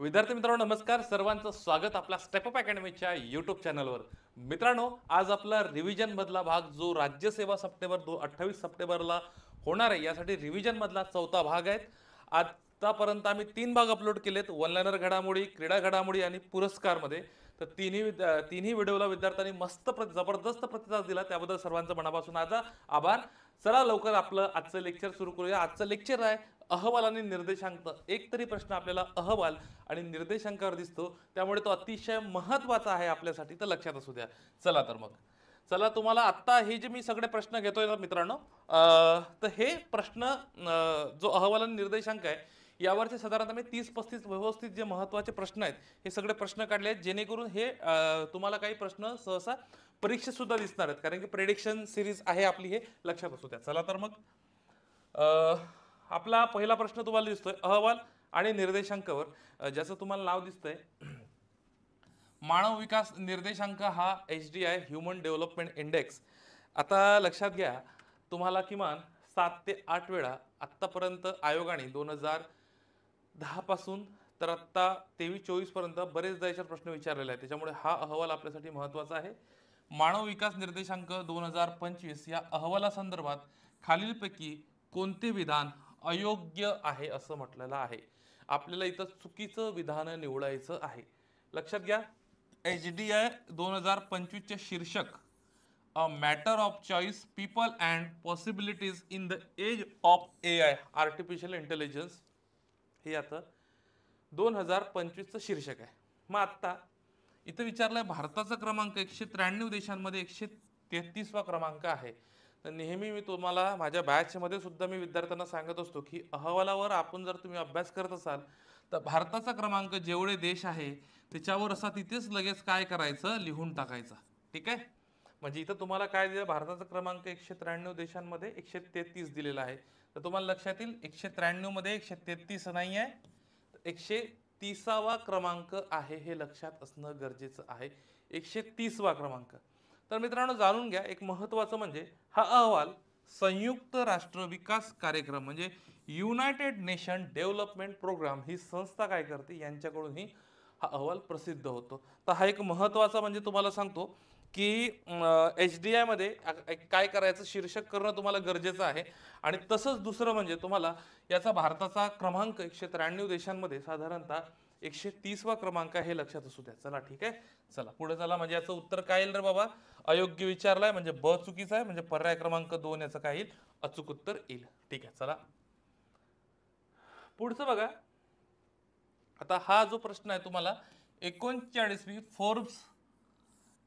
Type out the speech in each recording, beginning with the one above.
विद्यार्थी मित्रांनो नमस्कार. सर्वांचं स्वागत आपल्या स्टेपअप अकॅडमीच्या यूट्यूब चॅनलवर. मित्रांनो, आज आपला रिव्हिजन मधला भाग जो राज्यसेवा सप्टेंबर 28 सप्टेंबरला होणार आहे, यासाठी रिव्हिजन मधला चौथा भाग आहे. आतापर्यंत आम्ही 3 भाग अपलोड केलेत: वनलायनर घडामोडी, क्रीडा घडामोडी आणि पुरस्कारमध्ये. तर तिन्ही व्हिडिओला विद्यार्थ्यांनी जबरदस्त प्रतिसाद दिला, त्याबद्दल सर्वांचं मनापासून आभार. चला लवकर आपलं आजचं लेक्चर सुरू करूया. आजचं लेक्चर आहे अहवाल आणि निर्देशांक. एक तरी प्रश्न आपल्याला अहवाल आणि निर्देशांकावर दिसतो, त्यामुळे तो अतिशय महत्त्वाचा आहे आपल्यासाठी, तर लक्षात असू द्या. चला तर मग चला, तुम्हाला आत्ता हे जे मी सगळे प्रश्न घेतोय ना मित्रांनो, तर हे प्रश्न जो अहवाल आणि निर्देशांक आहे यावरचे साधारणतः मी 30-35 व्यवस्थित जे महत्त्वाचे प्रश्न आहेत हे सगळे प्रश्न काढले आहेत, जेणेकरून हे तुम्हाला काही प्रश्न सहसा परीक्षेत सुद्धा दिसणार आहेत, कारण की प्रेडिक्शन सिरीज आहे आपली, हे लक्षात असू द्या. चला तर मग आपला पहिला प्रश्न तुम्हाला दिसतोय अहवाल आणि निर्देशांकावर, ज्याचं तुम्हाला नाव दिसतंय मानव विकास निर्देशांक, हा HDI ह्युमन डेव्हलपमेंट इंडेक्स. आता लक्षात घ्या, तुम्हाला किमान 7 ते 8 वेळा आत्तापर्यंत आयोगाने 2010 पासून तर आत्ता 23-24 पर्यंत बरेचदा याच्यात प्रश्न विचारलेले आहेत, त्याच्यामुळे हा अहवाल आपल्यासाठी महत्त्वाचा आहे. मानव विकास निर्देशांक 2025 या अहवालासंदर्भात खालीलपैकी कोणते विधान अयोग्य आहे असं म्हटलेलं आहे. आपल्याला इथं चुकीचं विधान निवडायचं आहे. लक्षात घ्या, HDI 2025 चे शीर्षक a matter of choice, people and possibilities in the age of AI artificial intelligence, हे आता 2025चं शीर्षक आहे. मग आत्ता इथं विचारलंय भारताचा क्रमांक 193 देशांमध्ये 133वा क्रमांक आहे. तर नेहमी मी तुम्हाला माझ्या बॅचमध्ये सुद्धा मी विद्यार्थ्यांना सांगत असतो की अहवालावर आपण जर तुम्ही अभ्यास करत असाल तर भारताचा क्रमांक जेवढे देश आहे त्याच्यावर असा तिथेच लगेच काय करायचं, लिहून टाकायचा. ठीक आहे, म्हणजे इथं तुम्हाला काय दिलं, भारताचा क्रमांक 193 देशांमध्ये 133 दिलेला आहे. तर तुम्हाला लक्षात येईल 193 मध्ये 133 नाही आहे, 130वा क्रमांक आहे, हे लक्षात असणं गरजेचं आहे. 130वा क्रमांक. तर मित्रांनो जाणून घ्या, एक महत्त्वाचं म्हणजे हा अहवाल संयुक्त राष्ट्र विकास कार्यक्रम म्हणजे युनायटेड नेशन डेव्हलपमेंट प्रोग्राम ही संस्था काय करते, यांच्याकडूनही हा अहवाल प्रसिद्ध होतो. तर हा एक महत्त्वाचा म्हणजे तुम्हाला सांगतो की HDI मध्ये काय करायचं, शीर्षक करणं तुम्हाला गरजेचं आहे. आणि तसंच दुसरं म्हणजे तुम्हाला याचा भारताचा क्रमांक 193 देशांमध्ये साधारणतः 130वा क्रमांक आहे, हे लक्षात असू द्या. चला ठीक आहे, चला पुढे चला. म्हणजे याचं उत्तर काय येईल रे बाबा, अयोग्य विचारलाय म्हणजे ब चुकीचा आहे, म्हणजे पर्याय क्रमांक 2 याचं काय येईल, अचूक उत्तर येईल. ठीक आहे, चला पुढचं बघा. आता हा जो प्रश्न आहे तुम्हाला 39वी फोर्ब्स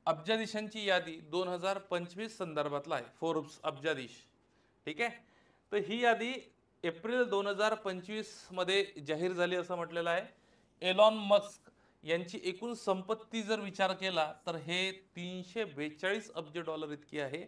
अब्जाधीशांची यादी 2025 संदर्भातला आहे. फोर्ब्स अब्जाधीश. ठीक आहे, तर ही यादी एप्रिल 2025 मध्ये जाहीर झाली असं म्हटलेलं आहे. एलॉन मस्क यांची एकूण संपत्ती जर विचार केला तर हे 342 अब्ज डॉलर इतकी आहे.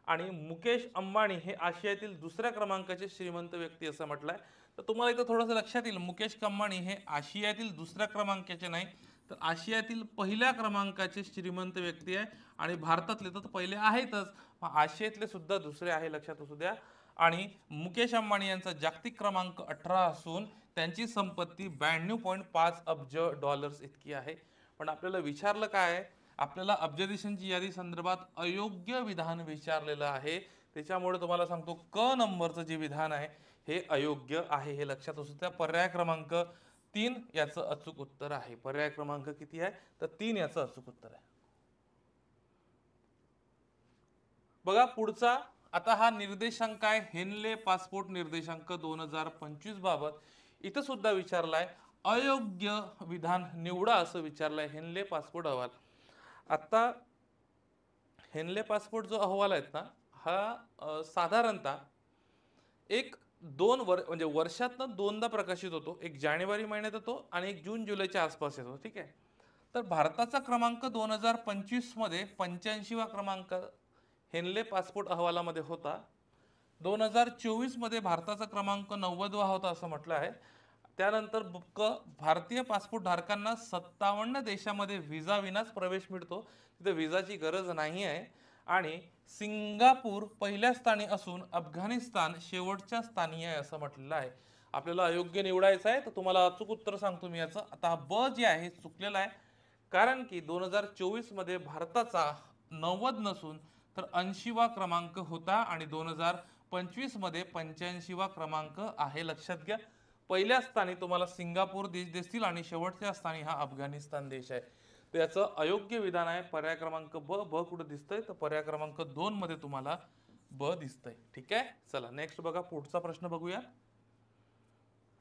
आणि मुकेश अंबानी हे आशियातील दुसऱ्या क्रमांकाचे श्रीमंत व्यक्ती असं म्हटलंय. तर तुम्हाला इथं थोडंसं लक्षात येईल, मुकेश अंबानी हे आशियातील दुसऱ्या क्रमांकाचे नाही, तर आशियातील पहिल्या क्रमांकाचे श्रीमंत व्यक्ती आहे. आणि भारतातले तर पहिले आहेतच, आशियातले सुद्धा दुसरे आहे, लक्षात असू द्या. आणि मुकेश अंबानी यांचा जागतिक क्रमांक 18 असून त्यांची संपत्ती 92.5 अब्ज डॉलर्स इतकी आहे. पण आपल्याला विचारलं काय आहे, आपल्याला अब्जाधीशांची यादी संदर्भात अयोग्य विधान विचारलेलं आहे. त्याच्यामुळे तुम्हाला सांगतो क नंबरचं जे विधान आहे हे अयोग्य आहे, हे लक्षात असू द्या. पर्याय क्रमांक 3 याचं अचूक उत्तर आहे. पर्याय क्रमांक किती आहे, तर 3 याचं अचूक उत्तर आहे. बघा पुढचा. आता हा निर्देशांक आहे हेनले पासपोर्ट निर्देशांक 2025 बाबत. इथं सुद्धा विचारलाय अयोग्य विधान निवडा असं विचारलंय हेनले पासपोर्ट अहवाल. आता हेनले पासपोर्ट जो अहवाल आहेत ना, हा साधारणतः एक दोन म्हणजे वर्षातनं दोनदा प्रकाशित होतो. एक जानेवारी महिन्यात येतो आणि एक जून जुलैच्या आसपास येतो. ठीक आहे, तर भारताचा क्रमांक 2025 मध्ये 85वा क्रमांक हेनले पासपोर्ट अहवालामध्ये होता. 2024 मध्ये भारताचा क्रमांक 90वा होता असं म्हटलं आहे. त्यानंतर भारतीय पासपोर्ट धारकांना 57 देशामध्ये व्हिसा विनाच प्रवेश मिळतो, तिथे व्हिसाची गरज नाही आहे. आणि सिंगापूर पहिल्या स्थानी असून अफगाणिस्तान शेवटच्या स्थानी आहे असं म्हटलेलं आहे. आपल्याला अयोग्य निवडायचं आहे, तर तुम्हाला अचूक उत्तर सांगतो मी याचं. आता हा ब जे आहे चुकलेला आहे, कारण की 2024 मध्ये भारताचा 90 नसून तर 80वा क्रमांक होता आणि 2025 मध्ये 85वा क्रमांक आहे. लक्षात घ्या. पहिल्या स्थानी तुम्हाला सिंगापूर देश दिसतील आणि शेवटच्या स्थानी हा अफगाणिस्तान देश आहे. तर याचं अयोग्य विधान आहे पर्याय क्रमांक ब. ब कुठं दिसतंय तर पर्याय क्रमांक 2 मध्ये तुम्हाला ब दिसतंय. ठीक आहे. चला नेक्स्ट बघा, पुढचा प्रश्न बघूया.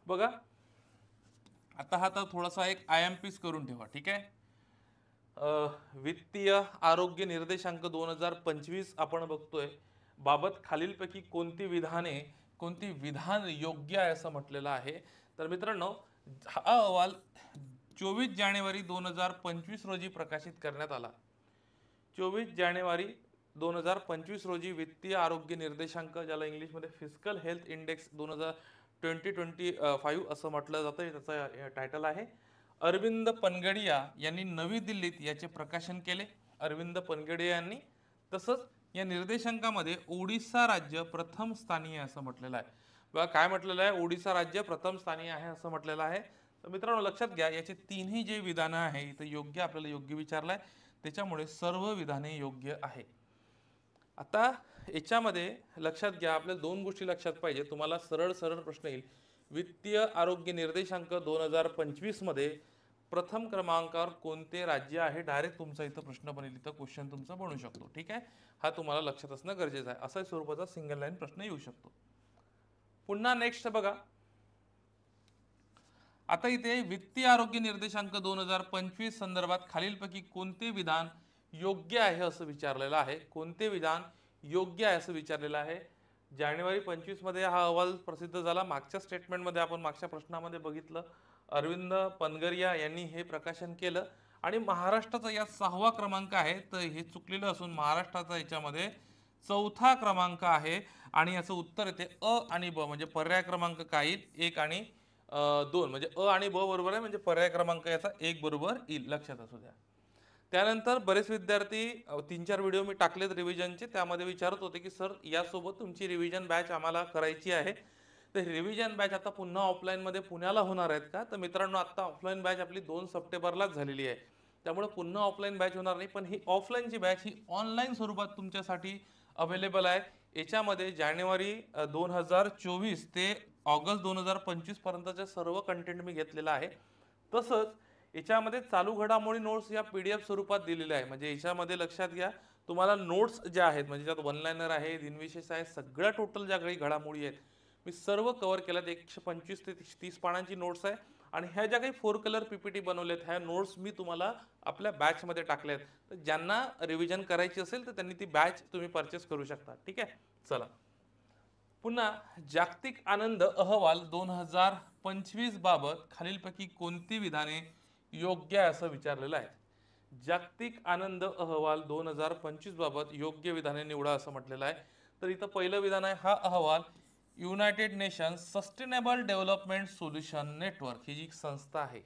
बघा आता हा तर थोडासा एक IMPs करून ठेवा. ठीक आहे. वित्तीय आरोग्य निर्देशांक 2025 आपण बघतोय बाबत खालीलपैकी कोणती विधान योग्य आहे असं म्हटलेलं आहे. तर मित्रांनो, हा अहवाल 24 जानेवारी 2025 रोजी प्रकाशित करण्यात आला. 24 जानेवारी 2025 रोजी वित्तीय आरोग्य निर्देशांक, ज्याला इंग्लिशमध्ये फिस्कल हेल्थ इंडेक्स 2025 असं म्हटलं जातं, त्याचं टायटल आहे. अरविंद पनगडिया यांनी नवी दिल्लीत याचे प्रकाशन केले. अरविंद पनगडिया यांनी. तसंच या निर्देशांकामध्ये ओडिसा राज्य प्रथम स्थानी आहे असं म्हटलेलं आहे. बघा काय म्हटलेलं आहे, ओडिसा राज्य प्रथम स्थानी आहे असं म्हटलेलं आहे. तर मित्रांनो लक्षात घ्या, याचे तिन्ही जे विधानं आहे इथं योग्य, आपल्याला योग्य विचारलंय, त्याच्यामुळे सर्व विधाने योग्य आहे. आता याच्यामध्ये लक्षात घ्या, आपल्या दोन गोष्टी लक्षात पाहिजे. तुम्हाला सरळ सरळ प्रश्न येईल. वित्तीय आरोग्य निर्देशांक 2025 मध्ये प्रथम क्रमांकावर कोणते राज्य आहे, डायरेक्ट तुमचा इथं प्रश्न बनेल, इथं क्वेश्चन तुमचा बनू शकतो. ठीक आहे. हा तुम्हाला लक्षात असणं गरजेचं आहे. असा स्वरूपाचा सिंगल लाईन प्रश्न येऊ शकतो. पुन्हा नेक्स्ट बघा. आता इथे वित्तीय आरोग्य निर्देशांक 2025 संदर्भात खालीलपैकी कोणते विधान योग्य आहे असं विचारलेलं आहे. कोणते विधान योग्य आहे असं विचारलेलं आहे. जानेवारी 25 मध्ये हा अहवाल प्रसिद्ध झाला. मागच्या स्टेटमेंटमध्ये आपण मागच्या प्रश्नामध्ये बघितलं, अरविंद पनगरिया यांनी हे प्रकाशन केलं आणि महाराष्ट्राचा या 6वा क्रमांक आहे. तर हे चुकलेलं असून महाराष्ट्राचा याच्यामध्ये 4था क्रमांक आहे आणि याचं उत्तर येते अ आणि ब, म्हणजे पर्याय क्रमांक काय येईल, 1 आणि 2, म्हणजे अ आणि ब बरोबर आहे, म्हणजे पर्याय क्रमांक याचा 1 बरोबर येईल. लक्षात असू द्या. त्यानंतर बरेच विद्यार्थी 3-4 व्हिडिओ मी टाकलेत रिव्हिजनचे, त्यामध्ये विचारत होते की सर यासोबत तुमची रिव्हिजन बॅच आम्हाला करायची आहे. तर रिव्हिजन बॅच आता पुन्हा ऑफलाईनमध्ये पुण्याला होणार आहेत का? तर मित्रांनो, आता ऑफलाईन बॅच आपली 2 सप्टेंबरलाच झालेली आहे. त्यामुळे पुन्हा ऑफलाईन बॅच होणार नाही, पण ही ऑफलाईनची बॅच ही ऑनलाईन स्वरूपात तुमच्यासाठी अवेलेबल आहे. याच्यामध्ये जानेवारी 2024 ते ऑगस्ट 2025 पर्यंतचे सर्व कंटेंट मी घेतलेलं आहे. तसंच याच्यामध्ये चालू घडामोडी नोट्स या PDF स्वरूपात दिलेल्या आहे. म्हणजे याच्यामध्ये लक्षात घ्या, तुम्हाला नोट्स ज्या आहेत, म्हणजे त्यात वन लाईनर आहे, दिनविशेष आहे, सगळ्या टोटल ज्या काही घडामोडी आहेत मी सर्व कव्हर केल्यात. 125 ते 30 पानांची नोट्स आहे आणि ह्या ज्या काही 4 कलर PPT बनवलेत, ह्या नोट्स मी तुम्हाला आपल्या बॅचमध्ये टाकल्यात. तर ज्यांना रिव्हिजन करायची असेल तर त्यांनी ती बॅच तुम्ही परचेस करू शकता. ठीक आहे. चला पुन्हा, जागतिक आनंद अहवाल 2025 बाबत खालीलपैकी कोणती विधाने योग्य आहे असं विचारलेलं आहे. जागतिक आनंद अहवाल 2025 बाबत योग्य विधाने निवडा असं म्हटलेलं आहे. तर इथं पहिलं विधान आहे, हा अहवाल United Nations sustainable development solution network ही जी संस्था आहे,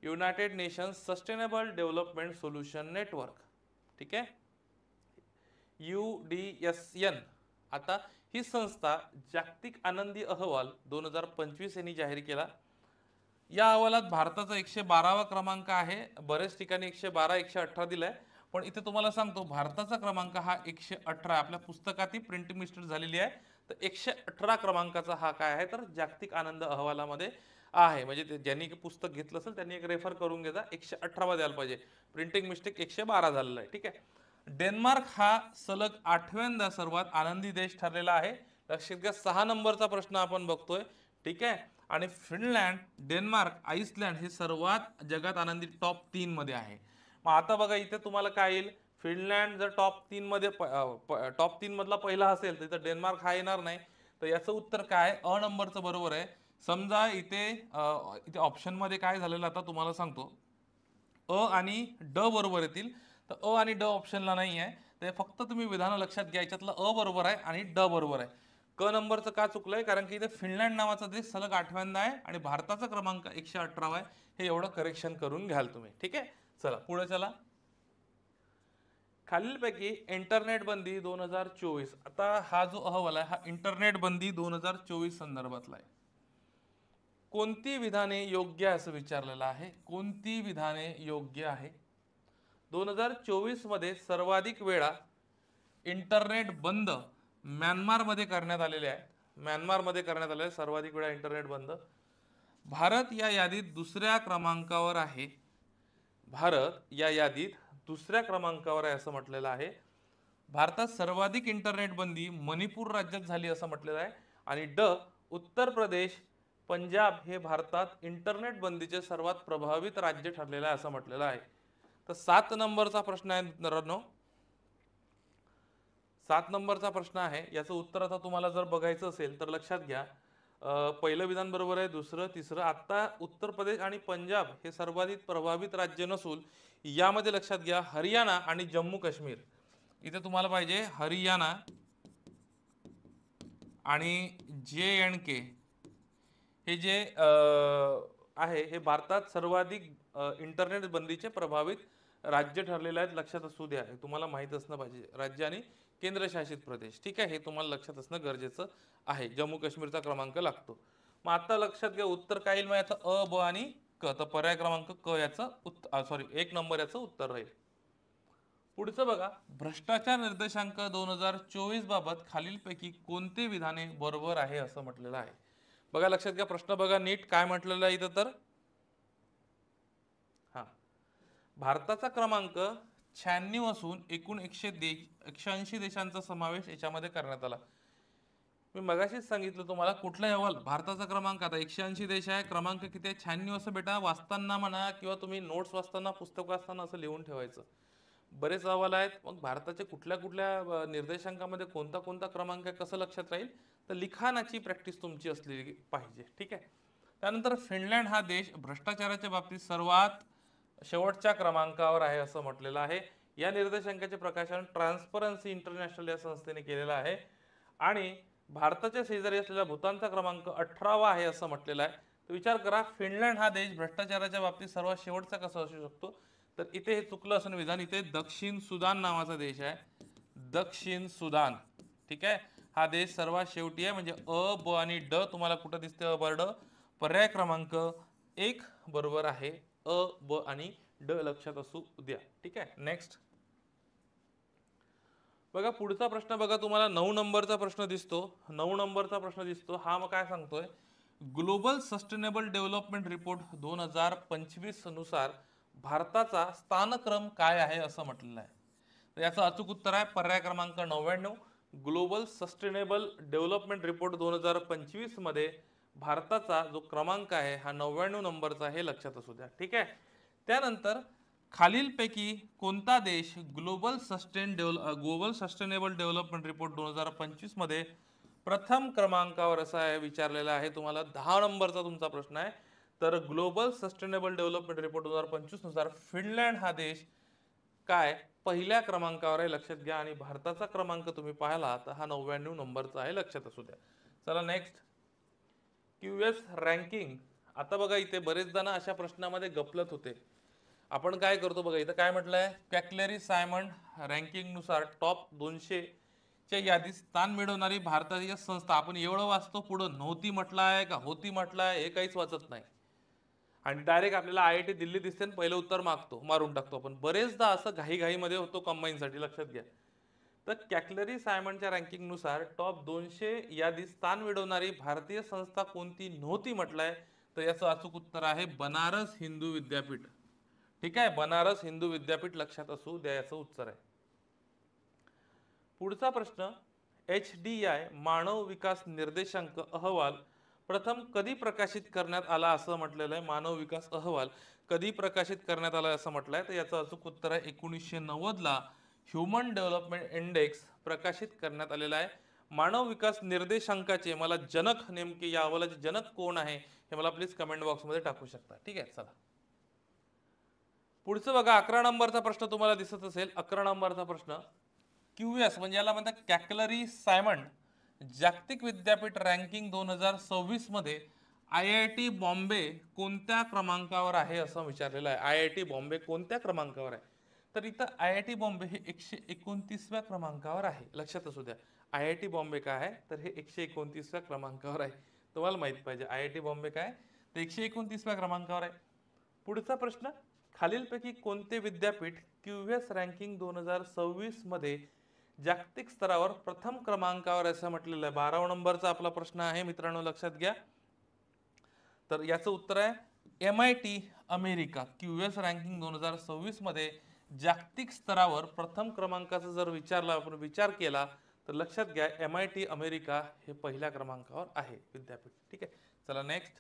United Nations sustainable development solution network, ठीक आहे, UDSN. आता ही संस्था जागतिक आनंदी अहवाल 2025 यांनी जाहीर केला. या अहवालात भारताचा 112वा क्रमांक आहे. बरेच ठिकाणी 112, 118 दिलाय, पण इथे तुम्हाला सांगतो भारताचा क्रमांक हा 118. आपल्या पुस्तकात प्रिंट मिस्टेक झालेली आहे. तर 118 क्रमांकाचा हा काय आहे, तर जागतिक आनंद अहवालामध्ये आहे. म्हणजे ज्यांनी पुस्तक घेतलं असेल त्यांनी एक रेफर करून घ्या. 118 द्यायला पाहिजे, प्रिंटिंग मिस्टेक 112 झालेला आहे. ठीक आहे. डेन्मार्क हा सलग 8व्यांदा सर्वात आनंदी देश ठरलेला आहे. लक्षात घ्या, 6 नंबरचा प्रश्न आपण बघतोय. ठीक आहे. आणि फिनलँड, डेन्मार्क, आइसलँड हे सर्वात जगात आनंदी टॉप 3 मध्ये आहे. मग आता बघा इथे तुम्हाला काय येईल, फिनलँड जर टॉप 3 मध्ये टॉप 3 मधला पहिला असेल तर इथं डेन्मार्क हा येणार नाही. तर याचं उत्तर काय, अ नंबरचं बरोबर आहे. समजा इथे ऑप्शन मध्ये काय झालेलं आता तुम्हाला सांगतो, अ आणि ड बरोबर येतील. तर अ आणि ड ऑप्शनला नाही आहे, तर फक्त तुम्ही विधान लक्षात घ्या. याच्यातलं अ बरोबर आहे आणि ड बरोबर आहे. क नंबरचं का चुकलंय, कारण की इथे फिनलँड नावाचा देश सलग 8व्यांदा आहे आणि भारताचा क्रमांक 118 आहे. हे एवढं करेक्शन करून घ्याल तुम्ही. ठीक आहे. चला पुढे चला. खालीलपैकी इंटरनेट बंदी 2024. आता हा जो अहवाल आहे हा इंटरनेट बंदी 2024 संदर्भातला आहे. कोणती विधाने योग्य आहे असं विचारलेलं आहे. कोणती विधाने योग्य आहे? 2024 मध्ये सर्वाधिक वेळा इंटरनेट बंद म्यानमारमध्ये करण्यात आलेले आहे. म्यानमारमध्ये करण्यात आलेले सर्वाधिक वेळा इंटरनेट बंद. भारत या यादीत दुसऱ्या क्रमांकावर आहे. भारत या यादीत दुसऱ्या क्रमांकावर आहे असं म्हटलेलं आहे. भारतात सर्वाधिक इंटरनेट बंदी मणिपूर राज्यात झाली असं म्हटलेलं आहे. आणि उत्तर प्रदेश, पंजाब हे भारतात इंटरनेट बंदीचे सर्वात प्रभावित राज्य ठरलेलं आहे असं म्हटलेलं आहे. तर 7 नंबरचा प्रश्न आहे मित्रांनो. 7 नंबरचा प्रश्न आहे. याचं उत्तर आता तुम्हाला जर बघायचं असेल तर लक्षात घ्या. पहिलं विधान बरोबर आहे, दुसरं, तिसरं. आता उत्तर प्रदेश आणि पंजाब हे सर्वाधिक प्रभावित राज्य नसून यामध्ये लक्षात घ्या हरियाणा आणि जम्मू काश्मीर. इथे तुम्हाला पाहिजे हरियाणा आणि JNK हे जे आहे हे भारतात सर्वाधिक इंटरनेट बंदीचे प्रभावित राज्य ठरलेले आहेत. लक्षात असू द्या, हे तुम्हाला माहित असणं पाहिजे. राज्य आणि केंद्रशासित प्रदेश, ठीक आहे, हे तुम्हाला लक्षात असणं गरजेचं आहे. जम्मू काश्मीरचा क्रमांक लागतो. मग आता लक्षात घ्या उत्तर काय येईल? मग याचं अ, ब आणि क. तर पर्याय क्रमांक क याचं सॉरी 1 नंबर याचं उत्तर राहील. पुढचं बघा, भ्रष्टाचार निर्देशांक 2024 बाबत खालीलपैकी कोणते विधाने बरोबर आहे असं म्हटलेलं आहे. बघा लक्षात घ्या, प्रश्न बघा नीट काय म्हटलेलं आहे इथं. तर हा, भारताचा क्रमांक 96 असून एकूण 180 देशांचा समावेश याच्यामध्ये करण्यात आला. मी मगाशीच सांगितलं तुम्हाला कुठला अहवाल भारताचा क्रमांक, आता 180 देश आहे, क्रमांक किती आहे? 96. असं बेटा वाचताना म्हणा किंवा तुम्ही नोट्स वाचताना, पुस्तक वाचताना असं लिहून ठेवायचं. बरेच अहवाल आहेत, मग भारताच्या कुठल्या कुठल्या निर्देशांकामध्ये कोणता कोणता क्रमांक आहे कसं लक्षात राहील? तर लिखाणाची प्रॅक्टिस तुमची असलेली पाहिजे, ठीक आहे. त्यानंतर फिनलँड हा देश भ्रष्टाचाराच्या बाबतीत सर्वात शेवटच्या क्रमांकावर आहे असं म्हटलेलं आहे. या निर्देशांकाचे प्रकाशन ट्रान्सपरन्सी इंटरनॅशनल या संस्थेने केलेलं आहे. आणि भारताच्या शेजारी असलेला भूतानचा क्रमांक 18वा आहे असं म्हटलेलं आहे. तर विचार करा, फिनलँड हा देश भ्रष्टाचाराच्या बाबतीत सर्वात शेवटचा कसा असू शकतो? तर इथे हे चुकलं असं विधान. इथे दक्षिण सुदान नावाचा देश आहे, दक्षिण सुदान, ठीक आहे. हा देश सर्वात शेवटी आहे. म्हणजे अ, ब आणि ड तुम्हाला कुठं दिसते? अ, ब, ड. पर्याय क्रमांक 1 बरोबर आहे. अ, ब आणि ड लक्षात असू द्या, ठीक आहे. नेक्स्ट बघा, पुढचा प्रश्न बघा, तुम्हाला 9 नंबरचा प्रश्न दिसतो. 9 नंबरचा प्रश्न दिसतो. हा मग काय सांगतोय? ग्लोबल सस्टेनेबल डेव्हलपमेंट रिपोर्ट 2025 नुसार भारताचा स्थानक्रम काय आहे असं म्हटलेलं आहे. तर याचं अचूक उत्तर आहे पर्याय क्रमांक 99. ग्लोबल सस्टेनेबल डेव्हलपमेंट रिपोर्ट 2025 मध्ये भारताचा जो क्रमांक आहे हा 99 नंबरचा आहे, लक्षात असू द्या, ठीक आहे. त्यानंतर खालीलपैकी कोणता देश ग्लोबल सस्टेनेबल डेव्हलपमेंट रिपोर्ट 2025 मध्ये प्रथम क्रमांकावर असा आहे विचारलेला आहे. तुम्हाला 10 नंबरचा तुमचा प्रश्न आहे. तर ग्लोबल सस्टेनेबल डेव्हलपमेंट रिपोर्ट 2025 नुसार फिनलँड हा देश काय पहिल्या क्रमांकावर आहे, लक्षात घ्या. आणि भारताचा क्रमांक तुम्ही पाहिला तर हा 99 नंबरचा आहे, लक्षात असू द्या. चला नेक्स्ट, QS रँकिंग. आता बघा इथे बरेच जण अशा प्रश्नामध्ये गपलत होते. आपण काय करतो बघा, इथं काय म्हटलंय? कॅक्लेरी सायमंड रँकिंग नुसार टॉप 200 च्या यादीत स्थान मिळवणारी भारताची संस्था. आपण एवढं वाचतो, पुढं नव्हती म्हटलंय का होती म्हटलंय हे काहीच वाचत नाही. आणि डायरेक्ट आपल्याला IIT दिल्ली दिसते आणि पहिलं उत्तर मारून टाकतो आपण. बरेचदा असं घाईघाईमध्ये होतो कंबाईनसाठी, लक्षात घ्या. तर कॅक्लरी सायमंडच्या रँकिंग नुसार टॉप 200 यादीत स्थान मिळवणारी भारतीय संस्था कोणती नव्हती म्हटलंय? तर याचं अचूक उत्तर आहे बनारस हिंदू विद्यापीठ, ठीक आहे. बनारस हिंदू विद्यापीठ लक्षात असू द्या, याचं उत्तर आहे. पुढचा प्रश्न, HDI मानव विकास निर्देशांक अहवाल प्रथम कधी प्रकाशित करण्यात आला असं म्हटलेलं आहे. मानव विकास अहवाल कधी प्रकाशित करण्यात आला असं म्हटलंय? तर याचं अचूक उत्तर आहे 1990 ला ह्युमन डेव्हलपमेंट इंडेक्स प्रकाशित करण्यात आलेला आहे. मानव विकास निर्देशांकाचे मला जनक, नेमके या अहवालाचे जनक कोण आहे हे मला प्लीज कमेंट बॉक्समध्ये टाकू शकता, ठीक आहे. चला पुढचं बघा, 11 नंबरचा प्रश्न तुम्हाला दिसत असेल. 11 नंबरचा प्रश्न, QS म्हणजे याला म्हणतात कॅक्लरी सायमंड जागतिक विद्यापीठ रँकिंग 2026 मध्ये IIT बॉम्बे कोणत्या क्रमांकावर आहे असं विचारलेलं आहे. IIT बॉम्बे कोणत्या क्रमांकावर आहे? तर इथं IIT बॉम्बे हे 129व्या क्रमांकावर आहे, लक्षात असू द्या. IIT बॉम्बे काय आहे? तर हे 129व्या क्रमांकावर आहे. तुम्हाला माहित पाहिजे IIT बॉम्बे काय. तर 129व्या क्रमांकावर आहे. पुढचा प्रश्न, खालीलपैकी कोणते विद्यापीठ QS रँकिंग 2026 मध्ये जागतिक स्तरावर प्रथम क्रमांकावर असं म्हटलेलं आहे. 12 नंबरचा आपला प्रश्न आहे मित्रांनो, लक्षात घ्या. तर याचं उत्तर आहे MIT अमेरिका. QS रँकिंग 2026 मध्ये जागतिक स्तरावर प्रथम क्रमांकाचा जर आपण विचार केला तर लक्षात घ्या MIT अमेरिका हे पहिल्या क्रमांकावर आहे विद्यापीठ. ठीक आहे, चला नेक्स्ट.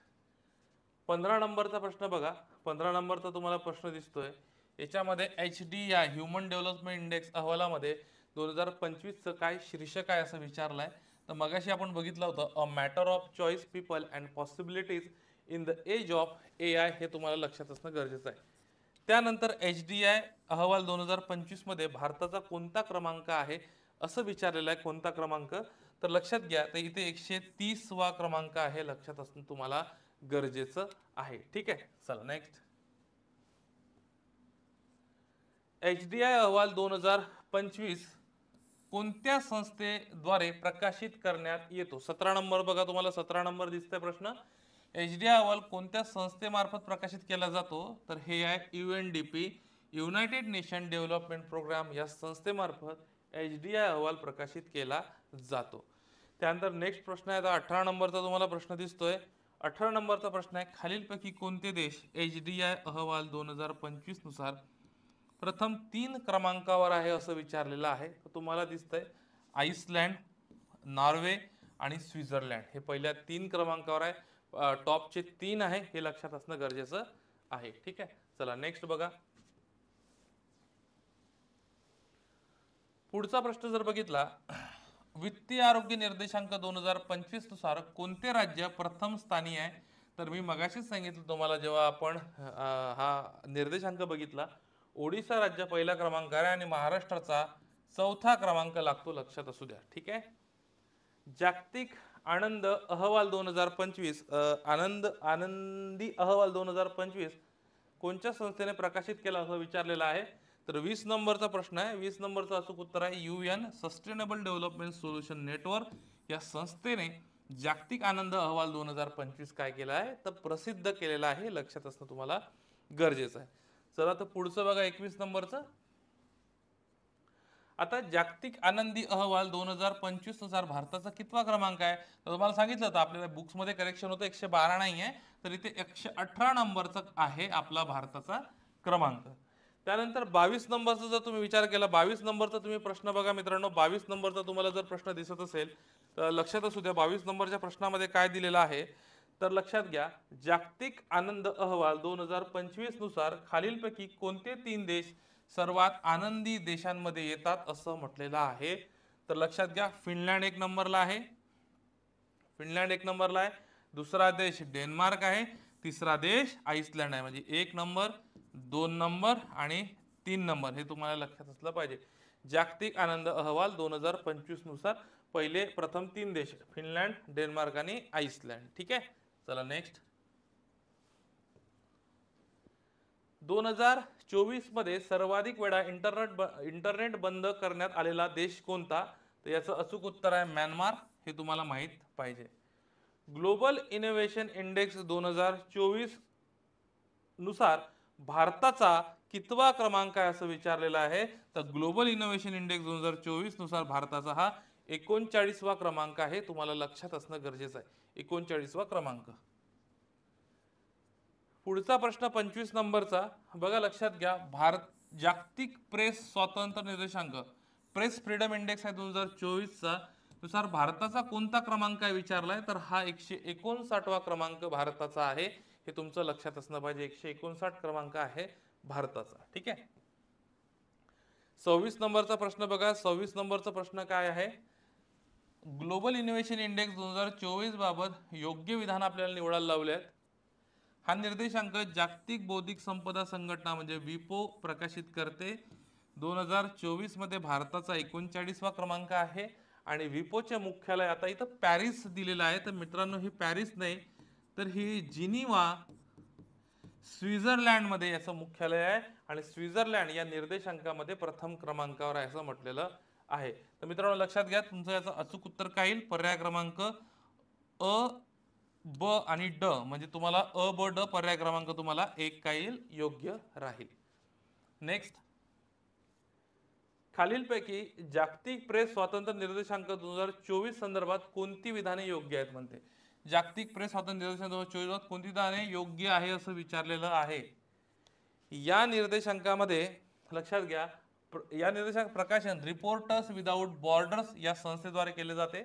15 नंबरचा प्रश्न बघा. 15 नंबरचा तुम्हाला प्रश्न दिसतोय. याच्यामध्ये HDI ह्युमन डेव्हलपमेंट इंडेक्स अहवालामध्ये 2025चं काय शीर्षक आहे असं विचारलंय. तर मगाशी आपण बघितलं होतं a matter of choice people and possibilities in the age of AI, हे तुम्हाला लक्षात असणं गरजेचं आहे. त्यानंतर HDI अहवाल 2025 मध्ये भारताचा कोणता क्रमांक आहे असं विचारलेलं आहे. कोणता क्रमांक, तर लक्षात घ्या तर इथे 130वा क्रमांक आहे, लक्षात असणं तुम्हाला गरजेचं आहे. ठीक आहे, चला नेक्स्ट. HDI अहवाल 2025 कोणत्या संस्थेद्वारे प्रकाशित करण्यात येतो? 17 नंबर बघा, तुम्हाला 17 नंबर दिसतोय प्रश्न. HDI अहवाल कोणत्या संस्थेमार्फत प्रकाशित केला जातो? तर हे आहे UNDP, united nation development programme. या संस्थेमार्फत HDI अहवाल प्रकाशित केला जातो. त्यानंतर नेक्स्ट प्रश्न आहे, 18 नंबरचा तुम्हाला प्रश्न दिसतोय. 18 नंबरचा प्रश्न आहे, खालीलपैकी कोणते देश HDI अहवाल 2025 नुसार प्रथम 3 क्रमांकावर आहे असं विचारलेलं आहे. तर तुम्हाला दिसतंय आइसलँड, नॉर्वे आणि स्वित्झर्लंड हे पहिल्या 3 क्रमांकावर आहे. टॉपचे 3 आहे हे लक्षात असणं गरजेचं आहे. ठीक आहे, चला नेक्स्ट बघा. पुढचा प्रश्न जर बघितला, वित्तीय आरोग्य निर्देशांक 2025 नुसार कोणते राज्य प्रथम स्थानी आहे? तर मी मगाशीच सांगितलं तुम्हाला, जेव्हा आपण हा निर्देशांक बघितला, ओडिशा राज्य पहिला क्रमांक आहे आणि महाराष्ट्राचा 4था क्रमांक लागतो, लक्षात असू द्या. ठीक आहे. जागतिक आनंद अहवाल 2025 आनंदी अहवाल 2025 कोणत्या संस्थेने प्रकाशित केला असं विचारलेला आहे. तर 20 नंबरचा प्रश्न आहे. 20 नंबरचं अचूक उत्तर आहे UN sustainable development solution network. या संस्थेने जागतिक आनंद अहवाल 2025 काय केला आहे तर प्रसिद्ध केलेला आहे, लक्षात असणं तुम्हाला गरजेचं आहे. चला तर पुढचं बघा, 21 नंबरचं. आता जागतिक आनंदी अहवाल 2025 नुसार भारताचा कितवा क्रमांक आहे? तर तुम्हाला सांगितलं होतं आपल्याला बुक्स मध्ये करेक्शन होतं, 112 नाही आहे, तर इथे 118 नंबरचा आहे आपला भारताचा क्रमांक. त्यानंतर 22 नंबरचा जर तुम्ही विचार केला, 22 नंबरचा तुम्ही प्रश्न बघा मित्रांनो. 22 नंबरचा तुम्हाला जर प्रश्न दिसत असेल तर लक्षात असू द्या, 22 नंबरच्या प्रश्नामध्ये काय दिलेलं आहे तर लक्षात घ्या, जागतिक आनंद अहवाल 2025 नुसार खालीलपैकी कोणते 3 देश सर्वात आनंदी देशांमध्ये येतात असं म्हटलेलं आहे. तर लक्षात घ्या, फिनलँड 1 नंबरला आहे. फिनलँड 1 नंबरला आहे. दुसरा देश डेन्मार्क आहे. तिसरा देश आइसलँड आहे. म्हणजे 1 नंबर, 2 नंबर आणि 3 नंबर हे तुम्हाला लक्षात असलं पाहिजे. जागतिक आनंद अहवाल 2025 नुसार प्रथम 3 देश फिनलँड, डेन्मार्क आणि आइसलँड. ठीक आहे, चला नेक्स्ट. 2024 मध्ये सर्वाधिक वेळा इंटरनेट बंद करण्यात आलेला देश कोणता? तर याचं अचूक उत्तर आहे म्यानमार. हे तुम्हाला माहित पाहिजे. ग्लोबल इनोव्हेशन इंडेक्स 2024 नुसार भारताचा कितवा क्रमांक आहे असं विचारलेलं आहे. तर ग्लोबल इनोव्हेशन इंडेक्स 2024 नुसार भारताचा हा 39वा क्रमांक आहे. तुम्हाला लक्षात असणं गरजेचं आहे, 39वा क्रमांक. पुढचा प्रश्न 25 नंबरचा बघा, लक्षात घ्या. जागतिक प्रेस स्वातंत्र्य निर्देशांक प्रेस फ्रीडम इंडेक्स आहे 2024चा नुसार भारताचा कोणता क्रमांक आहे विचारलाय. तर हा 159वा क्रमांक भारताचा आहे. हे तुमचं लक्षात असणं पाहिजे, 159 क्रमांक आहे भारताचा. ठीक आहे. 26 नंबरचा प्रश्न बघा. 26 नंबरचा प्रश्न काय आहे, ग्लोबल इनोव्हेशन इंडेक्स 2024 बाबत योग्य विधान आपल्याला निवडायला लावले आहेत. हा निर्देशांक जागतिक बौद्धिक संपदा संघटना म्हणजे विपो प्रकाशित करते. 2024 मध्ये भारताचा 39वा क्रमांक आहे आणि विपोचे मुख्यालय आता इथं पॅरिस दिलेलं आहे. तर मित्रांनो, ही पॅरिस नाही तर ही जिनिव्हा स्वित्झर्लंड मध्ये याचं मुख्यालय आहे आणि स्वित्झर्लंड या निर्देशांकामध्ये प्रथम क्रमांकावर आहे असं म्हटलेलं आहे. तर मित्रांनो लक्षात घ्या, तुमचं याचं अचूक उत्तर काय येईल? पर्याय क्रमांक अ ब आणि ड म्हणजे तुम्हाला अ ब ड पर्याय क्रमांक तुम्हाला एक काय येईल, योग्य राहील. नेक्स्ट, खालीलपैकी जागतिक प्रेस स्वातंत्र्य निर्देशांक 2024 संदर्भात कोणती विधाने योग्य आहेत म्हणते. जागतिक प्रेस स्वातंत्र्य निर्देशांक 2024 कोणती विधाने योग्य आहे असं विचारलेलं आहे. या निर्देशांकामध्ये लक्षात घ्या, या निर्देशांक प्रकाशन रिपोर्टर्स विदाउट बॉर्डर्स या संस्थेद्वारे केले जाते.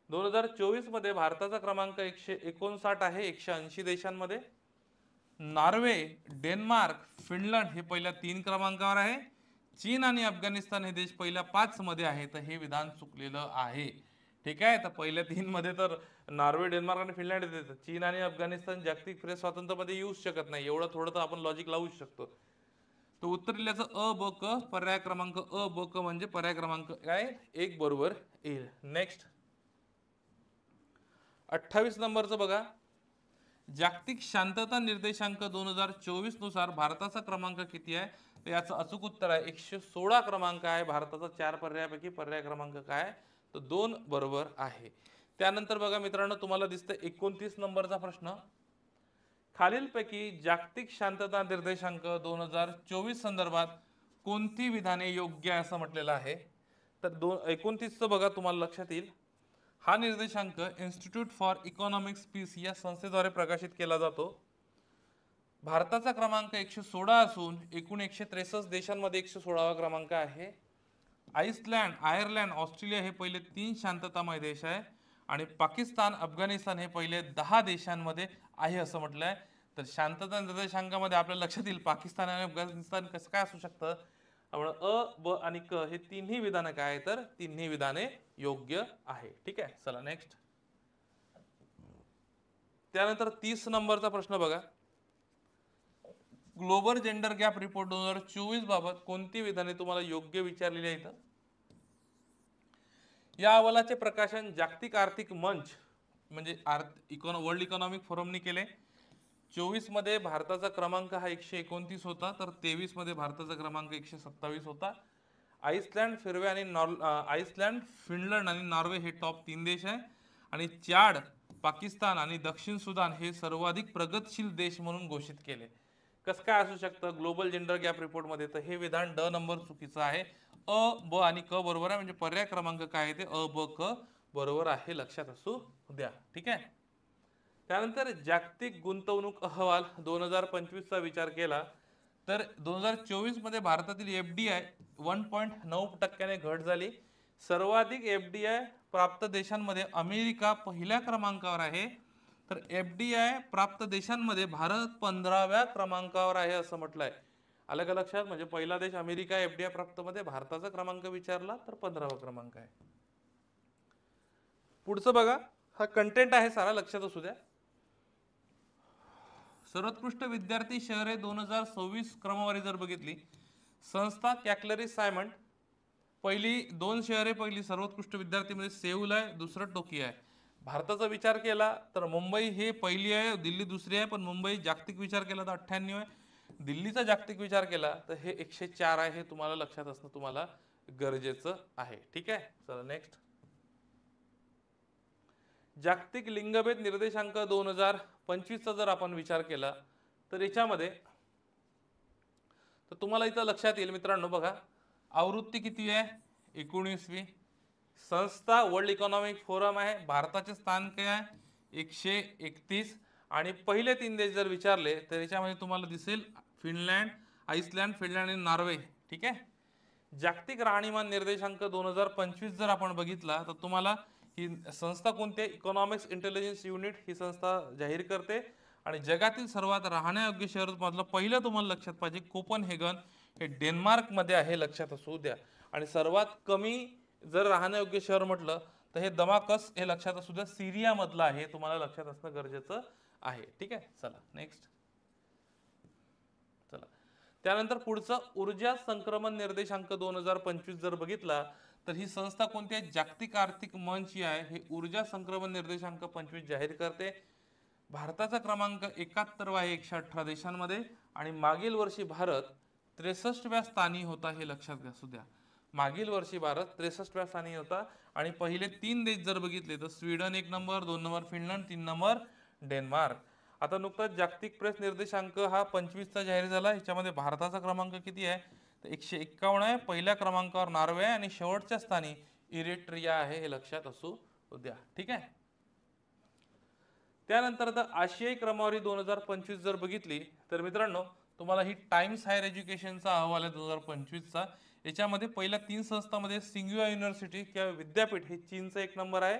2024 मध्ये भारताचा क्रमांक 159 आहे 180 देशांमध्ये. नॉर्वे, डेन्मार्क, फिनलंड हे पहिल्या 3 क्रमांकावर आहे. चीन आणि अफगाणिस्तान हे देश पहिल्या 5 मध्ये आहे. तर हे विधान चुकलेलं आहे. ठीक आहे, तर पहिल्या 3 मध्ये तर नॉर्वे, डेन्मार्क आणि फिनलंड येते. चीन आणि अफगाणिस्तान जागतिक प्रेस स्वातंत्र्यामध्ये येऊच शकत नाही. एवढं थोडं तर आपण लॉजिक लावूच शकतो. तर उत्तर दिल्याचं अ ब क पर्याय क्रमांक अ ब क म्हणजे पर्याय क्रमांक काय 1 बरोबर येईल. नेक्स्ट, 28 नंबरचं बघा, जागतिक शांतता निर्देशांक 2024 नुसार भारताचा क्रमांक किती आहे. तर याचं अचूक उत्तर आहे 116 क्रमांक आहे भारताचा. 4 पर्यायापैकी पर्याय क्रमांक काय, तर 2 बरोबर आहे. त्यानंतर बघा मित्रांनो, तुम्हाला दिसतं 29 नंबरचा प्रश्न, खालीलपैकी जागतिक शांतता निर्देशांक 2024 संदर्भात कोणती विधाने योग्य आहे असं म्हटलेलं आहे. तर 29चं बघा तुम्हाला लक्षात येईल, हा निर्देशांक इन्स्टिट्यूट फॉर इकॉनॉमिक्स पीस या संस्थेद्वारे प्रकाशित केला जातो. भारताचा क्रमांक 116 असून एकूण 163 देशांमध्ये 116वा क्रमांक आहे. आइसलँड, आयर्लंड, ऑस्ट्रेलिया हे पहिले 3 शांततामय देश आहे आणि पाकिस्तान, अफगाणिस्तान हे पहिले 10 देशांमध्ये आहे असं म्हटलंय. तर शांतता निर्देशांकामध्ये आपल्याला लक्षात येईल पाकिस्तान आणि अफगाणिस्तान कसं काय असू शकतं. आपण अ ब आणि क हे तिन्ही विधानं काय, तर तिन्ही विधाने योग्य आहे. ठीक आहे, चला नेक्स्ट. त्यानंतर 30 नंबरचा प्रश्न बघा, ग्लोबल जेंडर गॅप रिपोर्ट 2024 बाबत कोणती विधाने तुम्हाला योग्य विचारलेली आहेत. या अहवालाचे प्रकाशन जागतिक आर्थिक मंच म्हणजे वर्ल्ड इकॉनॉमिक फोरमने केले. 24 मध्ये भारताचा क्रमांक हा 129 होता, तर 23 मध्ये भारताचा क्रमांक 127 होता. आइसलँड, आइसलँड, फिनलंड आणि नॉर्वे हे टॉप 3 देश आहे आणि चाड, पाकिस्तान आणि दक्षिण सुदान हे सर्वाधिक प्रगतशील देश म्हणून घोषित केले. कसं काय असू शकतं ग्लोबल जेंडर गॅप रिपोर्ट मध्ये, तर हे विधान ड नंबर चुकीचं आहे. अ ब आणि क बरोबर आहे, म्हणजे पर्याय क्रमांक काय आहे ते अ ब क बरोबर आहे, लक्षात असू द्या. ठीक आहे. त्यानंतर जागतिक गुंतवणूक अहवाल 2025 चा विचार केला तर 2024 मध्ये भारतातील एफडीआय 1.9% घट झाली. सर्वाधिक एफडीआय प्राप्त देशांमध्ये अमेरिका पहिल्या क्रमांकावर आहे. तर एफडीआय प्राप्त देशांमध्ये भारत 15व्या क्रमांकावर आहे असं म्हटलंय. आलं का लक्षात, म्हणजे पहिला देश अमेरिका एफडीआय प्राप्त मध्ये, भारताचा क्रमांक विचारला तर 15वा क्रमांक आहे. पुढचं बघा, हा कंटेंट आहे सारा, लक्षात असू द्या. सर्वोत्कृष्ट विद्यार्थी शहरे 2026 क्रमवारी जर बघितली, संस्था कॅकलरी सायमंड पहिली 2 शहरे, पहिली सर्वोत्कृष्ट विद्यार्थीमध्ये सेऊल आहे, दुसरं टोकियो आहे. भारताचा विचार केला तर मुंबई हे पहिली आहे, दिल्ली दुसरी आहे, पण मुंबई जागतिक विचार केला तर 98 आहे. दिल्लीचा जागतिक विचार केला तर हे 104 आहे. हे तुम्हाला लक्षात असणं तुम्हाला गरजेचं आहे. ठीक आहे, चला नेक्स्ट. जागतिक लिंगभेद निर्देशांक 2025 चा जर आपण विचार केला तर याच्यामध्ये तर तुम्हाला इथं लक्षात येईल मित्रांनो, बघा आवृत्ती किती आहे 19वी. संस्था वर्ल्ड इकॉनॉमिक फोरम आहे, भारताचे स्थान काय आहे 131 आणि पहिले 3 देश जर विचारले तर याच्यामध्ये तुम्हाला दिसेल फिनलँड, आइसलँड, फिनलँड आणि नॉर्वे. ठीक आहे. जागतिक राहणीमान निर्देशांक 2025 जर आपण बघितला तर तुम्हाला ही संस्था कोणती आहे, इकॉनॉमिक्स इंटेलिजन्स युनिट ही संस्था जाहीर करते आणि जगातील सर्वात राहण्यायोग्य शहर मधलं पहिलं तुम्हाला लक्षात पाहिजे कोपनहेगन हे डेन्मार्क मध्ये आहे, लक्षात असू द्या. आणि सर्वात कमी जर राहण्यायोग्य शहर म्हटलं तर हे दमाकस हे लक्षात असू द्या, सिरिया मधलं आहे, तुम्हाला लक्षात असणं गरजेचं आहे. ठीक आहे, चला नेक्स्ट. चला त्यानंतर पुढचं ऊर्जा संक्रमण निर्देशांक 2025 जर बघितला तर ही संस्था कोणती आहे, जागतिक आर्थिक मंच ही आहे, हे ऊर्जा संक्रमण निर्देशांक 25 जाहीर करते. भारताचा क्रमांक 71 आहे 118 देशांमध्ये आणि मागील वर्षी भारत 63व्या स्थानी होता, हे लक्षात असू द्या. मागील वर्षी भारत 63व्या स्थानी होता आणि पहिले 3 देश जर बघितले तर Sweden 1 number, 2 number Finland, 3 number Denmark. आता नुकताच जागतिक प्रेस निर्देशांक हा 25चा जाहीर झाला. याच्यामध्ये भारताचा क्रमांक किती आहे, तर 151 आहे. पहिल्या क्रमांकावर नॉर्वे आहे आणि शेवटच्या स्थानी इरिट्रिया आहे, हे लक्षात असू द्या. ठीक आहे. त्यानंतर आता आशियाई क्रमवारी 2025 जर बघितली तर मित्रांनो, तुम्हाला ही टाइम्स हायर एज्युकेशनचा अहवाल आहे 2025चा. याच्यामध्ये पहिल्या 3 संस्थांमध्ये सिंग्युआ युनिव्हर्सिटी किंवा विद्यापीठ हे चीनचा 1 नंबर आहे.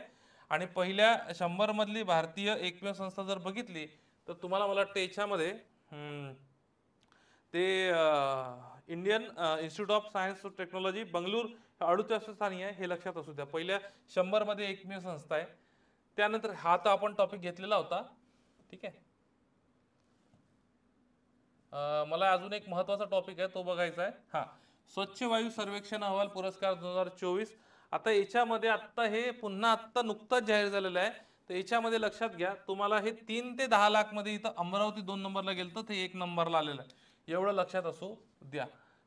आणि पहिल्या 100 मधली भारतीय एकमेव संस्था जर बघितली तर तुम्हाला मला वाटतं याच्यामध्ये ते Indian institute of science technology Bengaluru 38व्या स्थानी आहे, हे लक्षात असू द्या. पहिल्या 100 मध्ये एकमेव संस्था आहे. त्यानंतर हा तर आपण टॉपिक घेतलेला होता. ठीक आहे. मला अजून एक महत्वाचा टॉपिक आहे तो बघायचा आहे. हा, स्वच्छ वायू सर्वेक्षण अहवाल पुरस्कार 2024. आता याच्यामध्ये आत्ता हे पुन्हा आत्ता नुकताच जाहीर झालेलं आहे. तर याच्यामध्ये लक्षात घ्या, तुम्हाला हे 3 ते 10 लाख मध्ये इथं अमरावती 2 नंबरला गेलं तर ते 1 नंबरला आलेलं आहे, एवढं लक्षात असू द्या.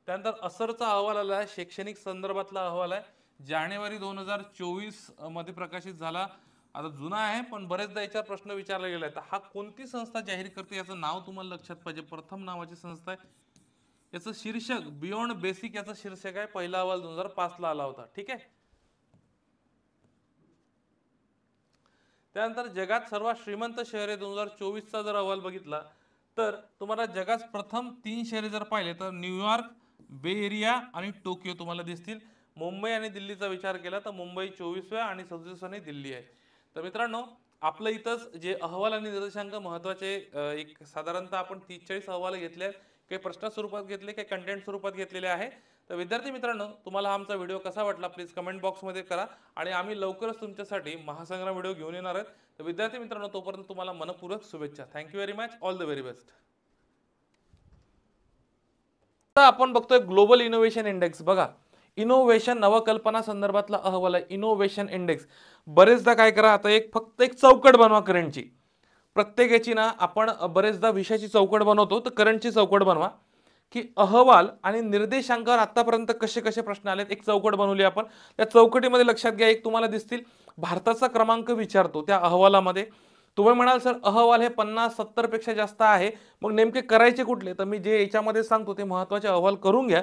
त्यानंतर असरचा अहवाल आला आहे, शैक्षणिक संदर्भातला अहवाल आहे, जानेवारी 2024 मध्ये प्रकाशित झाला. आता जुना आहे पण बरेचदा याच्यावर प्रश्न विचारला गेला आहे. तर हा कोणती संस्था जाहीर करते याचं नाव तुम्हाला लक्षात पाहिजे. प्रथम नावाची संस्था आहे. याचं शीर्षक बियॉन्ड बेसिक याचं शीर्षक आहे. पहिला अहवाल 2005 ला आला होता. ठीक आहे. त्यानंतर जगात सर्वात श्रीमंत शहरे 2024 चा जर अहवाल बघितला तर तुम्हाला जगात प्रथम 3 शहरे जर पाहिले तर न्यूयॉर्क, बे एरिया आणि टोकियो तुम्हाला दिसतील. मुंबई आणि दिल्लीचा विचार केला तर मुंबई 24व्या आणि 37व्या दिल्ली आहे. तर मित्रांनो, आपलं इथंच जे अहवाल आणि निर्देशांक महत्वाचे एक साधारणतः आपण 30-40 अहवाल घेतले आहेत. काही प्रश्न स्वरूपात घेतले, काही कंटेंट स्वरूपात घेतलेले आहे. तर विद्यार्थी मित्रांनो, तुम्हाला आमचा व्हिडिओ कसा वाटला प्लीज कमेंट बॉक्समध्ये करा. आणि आम्ही लवकरच तुमच्यासाठी महासंग्राम व्हिडिओ घेऊन येणार आहेत. तर विद्यार्थी मित्रांनो, तोपर्यंत तुम्हाला मनपूर्वक शुभेच्छा. Thank you very much. All the very best. आता आपण बघतोय ग्लोबल इनोव्हेशन इंडेक्स. बघा, इनोव्हेशन नवकल्पना संदर्भातला अहवाल आहे इनोव्हेशन इंडेक्स. बरेचदा काय करा, आता फक्त एक चौकट बनवा करंटची. प्रत्येक याची ना आपण बरेचदा विषयाची चौकट बनवतो, तर करंटची चौकट बनवा की अहवाल आणि निर्देशांकावर आतापर्यंत कसे कसे प्रश्न आलेत. एक चौकट बनवली आपण. त्या चौकटीमध्ये लक्षात घ्या, एक तुम्हाला दिसतील भारताचा क्रमांक विचारतो त्या अहवालामध्ये. तुम्ही म्हणाल सर अहवाल हे 50-70 पेक्षा जास्त आहे, मग नेमके करायचे कुठले. तर मी जे याच्यामध्ये सांगतो ते महत्त्वाचे अहवाल करून घ्या.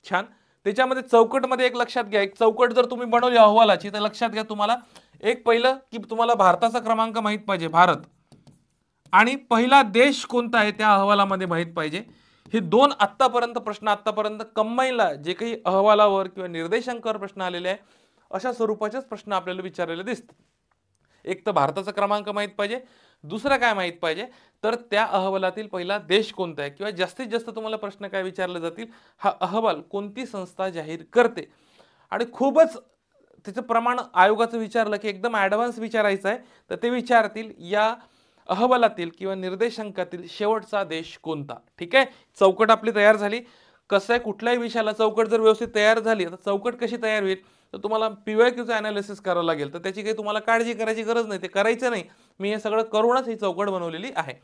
छान. त्याच्यामध्ये चौकटमध्ये एक लक्षात घ्या, एक चौकट जर तुम्ही बनवली अहवालाची तर लक्षात घ्या, तुम्हाला एक पहिलं की तुम्हाला भारताचा क्रमांक माहित पाहिजे, भारत, आणि पहिला देश कोणता आहे त्या अहवालामध्ये माहित पाहिजे. हे 2 आतापर्यंत प्रश्न, आतापर्यंत कंबाईनला जे काही अहवालावर किंवा निर्देशांकावर प्रश्न आलेले आहे अशा स्वरूपाचेच प्रश्न आपल्याला विचारलेले दिसतात. एक तर भारताचा क्रमांक माहित पाहिजे, दुसरं काय माहित पाहिजे तर त्या अहवालातील पहिला देश कोणता आहे, किंवा जास्तीत जास्त तुम्हाला प्रश्न काय विचारले जातील, हा अहवाल कोणती संस्था जाहीर करते. आणि खूपच त्याचं प्रमाण आयोगाचं विचारलं की एकदम ॲडव्हान्स विचारायचं आहे, तर ते विचारतील या अहवालातील किंवा निर्देशांकातील शेवटचा देश कोणता. ठीक आहे. चौकट आपली तयार झाली. कसं आहे, कुठल्याही विषयाला चौकट जर व्यवस्थित तयार झाली तर चौकट कशी तयार होईल, तर तुम्हाला PYQचं ॲनालिसिस करावं लागेल. तर त्याची काही तुम्हाला काळजी करायची गरज नाही, ते करायचं नाही. मी हे सगळं करूनच ही चौकट बनवलेली आहे.